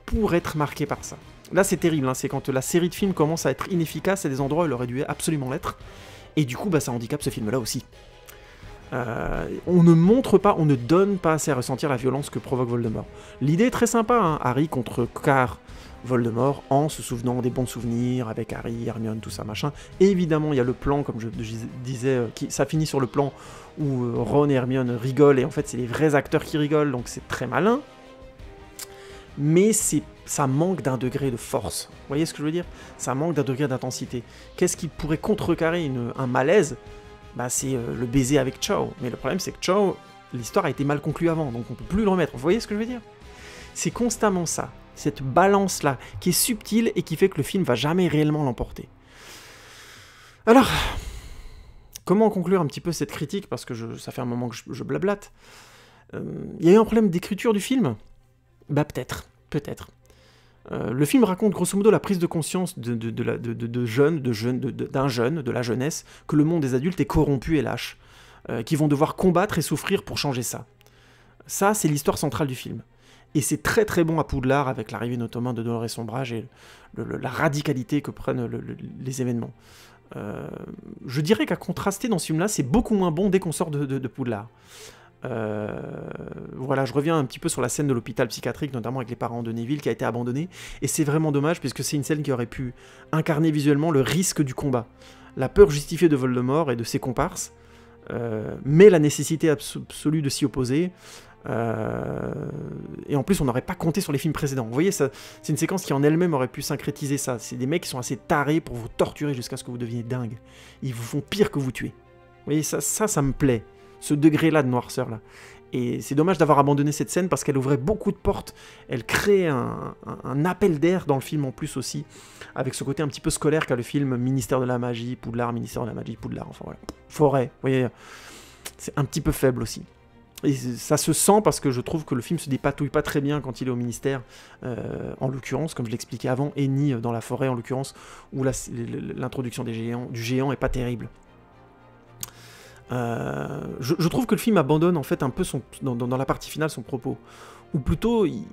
pour être marquée par ça. Là, c'est terrible, hein, c'est quand la série de films commence à être inefficace à des endroits où elle aurait dû absolument l'être, et du coup, bah, ça handicape ce film-là aussi. On ne montre pas, on ne donne pas assez à ressentir la violence que provoque Voldemort. L'idée est très sympa, hein, Harry contrecarre Voldemort en se souvenant des bons souvenirs avec Harry, Hermione, tout ça, machin. Et évidemment, il y a le plan, comme je disais, ça finit sur le plan où Ron et Hermione rigolent, et en fait, c'est les vrais acteurs qui rigolent, donc c'est très malin. Mais ça manque d'un degré de force. Vous voyez ce que je veux dire? Ça manque d'un degré d'intensité. Qu'est-ce qui pourrait contrecarrer un malaise? Bah, c'est le baiser avec Cho. Mais le problème, c'est que Cho, l'histoire a été mal conclue avant, donc on peut plus le remettre. Vous voyez ce que je veux dire? C'est constamment ça, cette balance-là, qui est subtile et qui fait que le film va jamais réellement l'emporter. Alors, comment conclure un petit peu cette critique? Parce que ça fait un moment que je blablate. Il y a eu un problème d'écriture du film? Bah peut-être. Le film raconte grosso modo la prise de conscience d'un jeune, de la jeunesse, que le monde des adultes est corrompu et lâche, qui vont devoir combattre et souffrir pour changer ça. Ça, c'est l'histoire centrale du film. Et c'est très très bon à Poudlard, avec l'arrivée notamment de Dolores Umbridge et la radicalité que prennent les événements. Je dirais qu'à contraster dans ce film-là, c'est beaucoup moins bon dès qu'on sort de Poudlard. Voilà, je reviens un petit peu sur la scène de l'hôpital psychiatrique, notamment avec les parents de Neville, qui a été abandonnée, et c'est vraiment dommage, puisque c'est une scène qui aurait pu incarner visuellement le risque du combat, la peur justifiée de Voldemort et de ses comparses, mais la nécessité absolue de s'y opposer, Et en plus, on n'aurait pas compté sur les films précédents. Vous voyez, c'est une séquence qui en elle-même aurait pu syncrétiser ça. C'est des mecs qui sont assez tarés pour vous torturer jusqu'à ce que vous deveniez dingue. Ils vous font pire que vous tuer. Vous voyez, ça me plaît. Ce degré-là de noirceur, là. Et c'est dommage d'avoir abandonné cette scène parce qu'elle ouvrait beaucoup de portes. Elle crée un appel d'air dans le film en plus aussi, avec ce côté un petit peu scolaire qu'a le film Ministère de la Magie, Poudlard, Ministère de la Magie, Poudlard, enfin voilà. Forêt, vous voyez, c'est un petit peu faible aussi. Et ça se sent parce que je trouve que le film se dépatouille pas très bien quand il est au ministère, en l'occurrence, comme je l'expliquais avant, et ni dans la forêt en l'occurrence, où l'introduction du géant est pas terrible. Je trouve que le film abandonne en fait un peu dans la partie finale son propos, ou plutôt il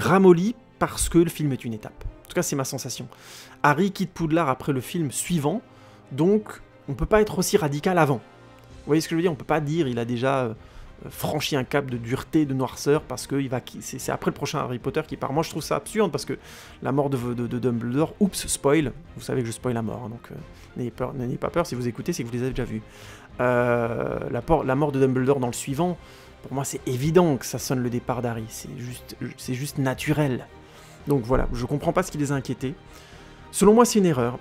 ramollit parce que le film est une étape. En tout cas, c'est ma sensation. Harry quitte Poudlard après le film suivant, donc on peut pas être aussi radical avant. Vous voyez ce que je veux dire? On peut pas dire il a déjà franchi un cap de dureté, de noirceur, parce que c'est après le prochain Harry Potter qui part. Moi, je trouve ça absurde, parce que la mort de Dumbledore, oups, spoil, vous savez que je spoil la mort, hein, donc n'ayez pas peur, si vous écoutez, c'est que vous les avez déjà vus. La mort de Dumbledore dans le suivant, pour moi, c'est évident que ça sonne le départ d'Harry, c'est juste naturel. Donc voilà, je comprends pas ce qui les a inquiétés. Selon moi, c'est une erreur.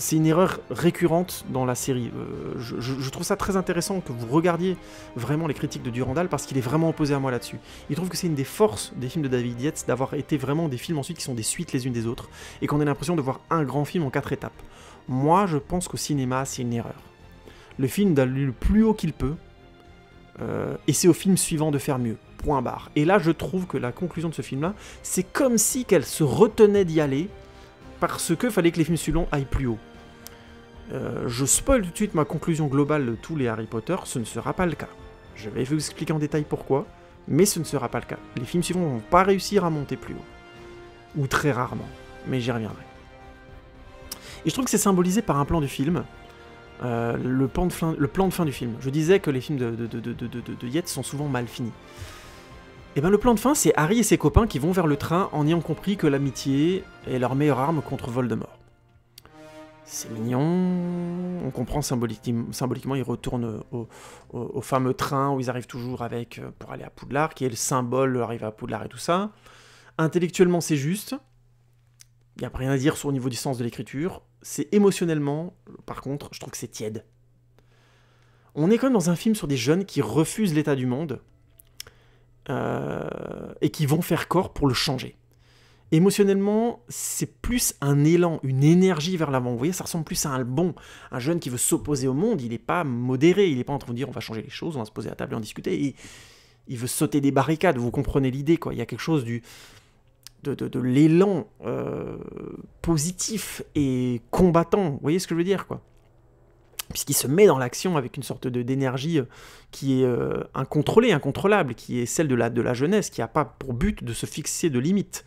C'est une erreur récurrente dans la série. Je trouve ça très intéressant que vous regardiez vraiment les critiques de Durandal parce qu'il est vraiment opposé à moi là-dessus. Il trouve que c'est une des forces des films de David Yates d'avoir été vraiment des films ensuite qui sont des suites les unes des autres et qu'on a l'impression de voir un grand film en 4 étapes. Moi, je pense qu'au cinéma, c'est une erreur. Le film doit aller le plus haut qu'il peut et c'est au film suivant de faire mieux. Point barre. Et là, je trouve que la conclusion de ce film-là, c'est comme si qu'elle se retenait d'y aller parce que fallait que les films suivants aillent plus haut. Je spoil tout de suite ma conclusion globale de tous les Harry Potter, ce ne sera pas le cas. Je vais vous expliquer en détail pourquoi, mais ce ne sera pas le cas. Les films suivants ne vont pas réussir à monter plus haut. Ou très rarement, mais j'y reviendrai. Et je trouve que c'est symbolisé par un plan du film, le plan de fin du film. Je disais que les films de Yates sont souvent mal finis. Et bien le plan de fin, c'est Harry et ses copains qui vont vers le train en ayant compris que l'amitié est leur meilleure arme contre Voldemort. C'est mignon, on comprend symboliquement, ils retournent au fameux train où ils arrivent toujours avec pour aller à Poudlard, qui est le symbole de l'arrivée à Poudlard et tout ça. Intellectuellement, c'est juste, il n'y a rien à dire au niveau du sens de l'écriture. C'est émotionnellement, par contre, je trouve que c'est tiède. On est quand même dans un film sur des jeunes qui refusent l'état du monde et qui vont faire corps pour le changer. Émotionnellement, c'est plus un élan, une énergie vers l'avant. Vous voyez, ça ressemble plus à un jeune qui veut s'opposer au monde. Il n'est pas modéré, il n'est pas en train de dire on va changer les choses, on va se poser à table et en discuter. Et il veut sauter des barricades, vous comprenez l'idée, quoi. Il y a quelque chose de l'élan positif et combattant. Vous voyez ce que je veux dire, quoi. Puisqu'il se met dans l'action avec une sorte d'énergie qui est incontrôlée, incontrôlable, qui est celle de la jeunesse, qui n'a pas pour but de se fixer de limites.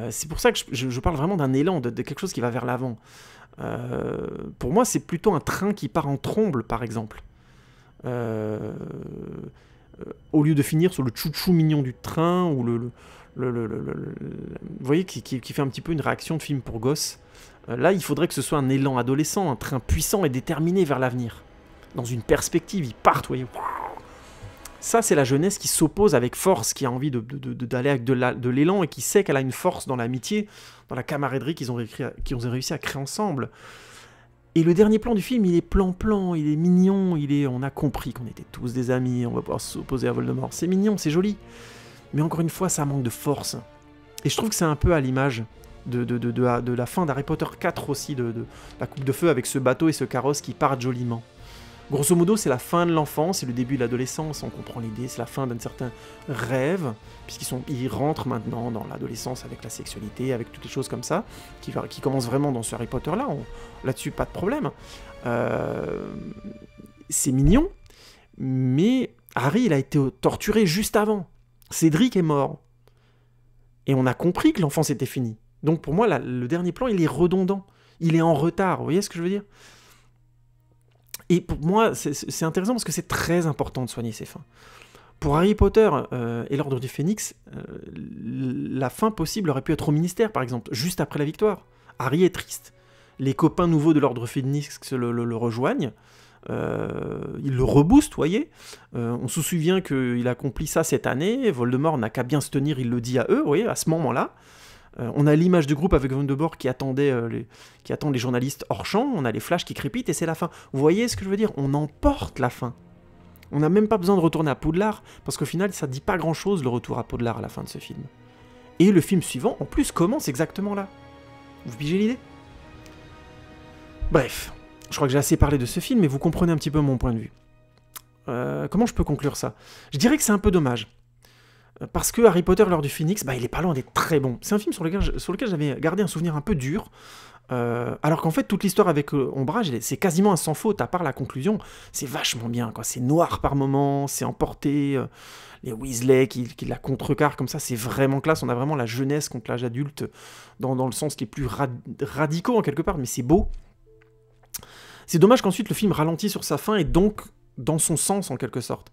C'est pour ça que je parle vraiment d'un élan, de quelque chose qui va vers l'avant. Pour moi, c'est plutôt un train qui part en tromble, par exemple. Au lieu de finir sur le chouchou mignon du train, ou vous voyez, qui fait un petit peu une réaction de film pour gosses. Là, il faudrait que ce soit un élan adolescent, un train puissant et déterminé vers l'avenir. Dans une perspective, ils partent, vous voyez. Ça, c'est la jeunesse qui s'oppose avec force, qui a envie d'aller avec de l'élan et qui sait qu'elle a une force dans l'amitié, dans la camaraderie qu'ils ont réussi à créer ensemble. Et le dernier plan du film, il est plan-plan, il est mignon, on a compris qu'on était tous des amis, on va pouvoir s'opposer à Voldemort. C'est mignon, c'est joli. Mais encore une fois, ça manque de force. Et je trouve que c'est un peu à l'image de la fin d'Harry Potter 4 aussi, de la coupe de feu avec ce bateau et ce carrosse qui partent joliment. Grosso modo, c'est la fin de l'enfance, c'est le début de l'adolescence, on comprend l'idée, c'est la fin d'un certain rêve, puisqu'ils rentrent maintenant dans l'adolescence avec la sexualité, avec toutes les choses comme ça, qui commencent vraiment dans ce Harry Potter-là, là-dessus pas de problème. C'est mignon, mais Harry, il a été torturé juste avant. Cédric est mort. Et on a compris que l'enfance était finie. Donc pour moi, le dernier plan, il est redondant. Il est en retard, vous voyez ce que je veux dire ? Et pour moi, c'est intéressant parce que c'est très important de soigner ces fins. Pour Harry Potter et l'Ordre du Phénix, la fin possible aurait pu être au ministère, par exemple, juste après la victoire. Harry est triste. Les copains nouveaux de l'Ordre Phénix le rejoignent. il le rebooste, vous voyez. On se souvient qu'il accomplit ça cette année, Voldemort n'a qu'à bien se tenir, il le dit à eux, vous voyez, à ce moment-là. On a l'image de groupe avec Voldemort qui attend les journalistes hors champ, on a les flashs qui crépitent et c'est la fin. Vous voyez ce que je veux dire? On emporte la fin. On n'a même pas besoin de retourner à Poudlard, parce qu'au final, ça dit pas grand-chose le retour à Poudlard à la fin de ce film. Et le film suivant, en plus, commence exactement là. Vous pigez l'idée? Bref, je crois que j'ai assez parlé de ce film, mais vous comprenez un petit peu mon point de vue. Comment je peux conclure ça? Je dirais que c'est un peu dommage. Parce que Harry Potter, l'Ordre du Phénix, il est pas loin d'être très bon. C'est un film sur lequel j'avais gardé un souvenir un peu dur, alors qu'en fait, toute l'histoire avec Ombrage, c'est quasiment un sans faute, à part la conclusion. C'est vachement bien, quoi. C'est noir par moments, c'est emporté, les Weasley qui la contrecarrent comme ça, c'est vraiment classe. On a vraiment la jeunesse contre l'âge adulte, dans le sens les plus radicaux, en quelque part, mais c'est beau. C'est dommage qu'ensuite le film ralentit sur sa fin, et donc dans son sens, en quelque sorte.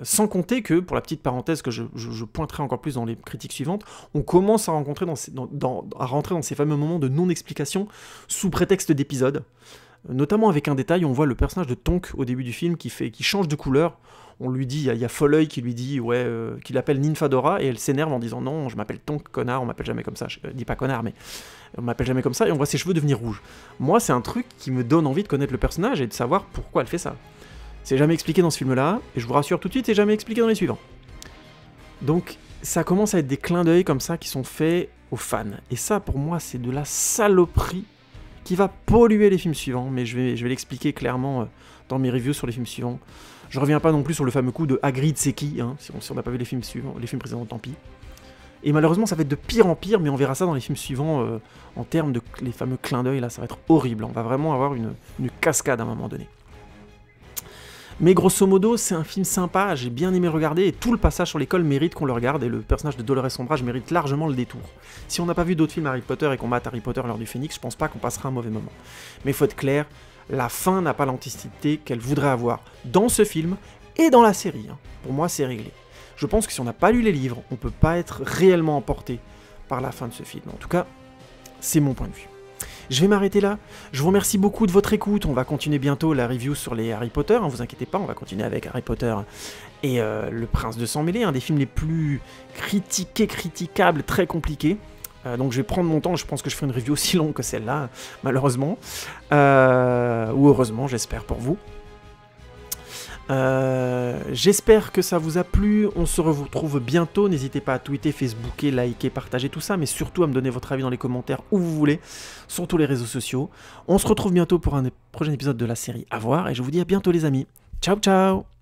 Sans compter que, pour la petite parenthèse que je pointerai encore plus dans les critiques suivantes, on commence à rentrer dans ces fameux moments de non-explication sous prétexte d'épisode, notamment avec un détail, on voit le personnage de Tonks au début du film qui change de couleur. On lui dit, il y a Folleuil qui lui dit, qu'il l'appelle Nymphadora, et elle s'énerve en disant non, je m'appelle Tonks, connard, on m'appelle jamais comme ça, je dis pas connard, mais on m'appelle jamais comme ça, et on voit ses cheveux devenir rouges. Moi, c'est un truc qui me donne envie de connaître le personnage et de savoir pourquoi elle fait ça. C'est jamais expliqué dans ce film-là, et je vous rassure tout de suite, c'est jamais expliqué dans les suivants. Donc, ça commence à être des clins d'œil comme ça qui sont faits aux fans. Et ça, pour moi, c'est de la saloperie qui va polluer les films suivants, mais je vais l'expliquer clairement dans mes reviews sur les films suivants. Je reviens pas non plus sur le fameux coup de Hagrid c'est qui, hein, si on n'a pas vu les films suivants, les films précédents, tant pis. Et malheureusement, ça va être de pire en pire, mais on verra ça dans les films suivants, en termes de les fameux clins d'œil, là, ça va être horrible. On va vraiment avoir une cascade à un moment donné. Mais grosso modo, c'est un film sympa, j'ai bien aimé regarder, et tout le passage sur l'école mérite qu'on le regarde, et le personnage de Dolores Ombrage mérite largement le détour. Si on n'a pas vu d'autres films Harry Potter et qu'on mate Harry Potter lors du Phénix, je pense pas qu'on passera un mauvais moment. Mais il faut être clair, la fin n'a pas l'anticité qu'elle voudrait avoir dans ce film et dans la série. Hein. Pour moi, c'est réglé. Je pense que si on n'a pas lu les livres, on peut pas être réellement emporté par la fin de ce film. En tout cas, c'est mon point de vue. Je vais m'arrêter là. Je vous remercie beaucoup de votre écoute. On va continuer bientôt la review sur les Harry Potter. Hein, vous inquiétez pas, on va continuer avec Harry Potter et Le Prince de Sang Mêlé, un des films les plus critiqués, critiquables, très compliqués. Donc je vais prendre mon temps. Je pense que je ferai une review aussi longue que celle-là, malheureusement. Ou heureusement, j'espère pour vous. J'espère que ça vous a plu, on se retrouve bientôt, n'hésitez pas à tweeter, facebooker, liker, partager tout ça, mais surtout à me donner votre avis dans les commentaires où vous voulez, sur tous les réseaux sociaux. On se retrouve bientôt pour un prochain épisode de la série à voir, et je vous dis à bientôt les amis. Ciao ciao.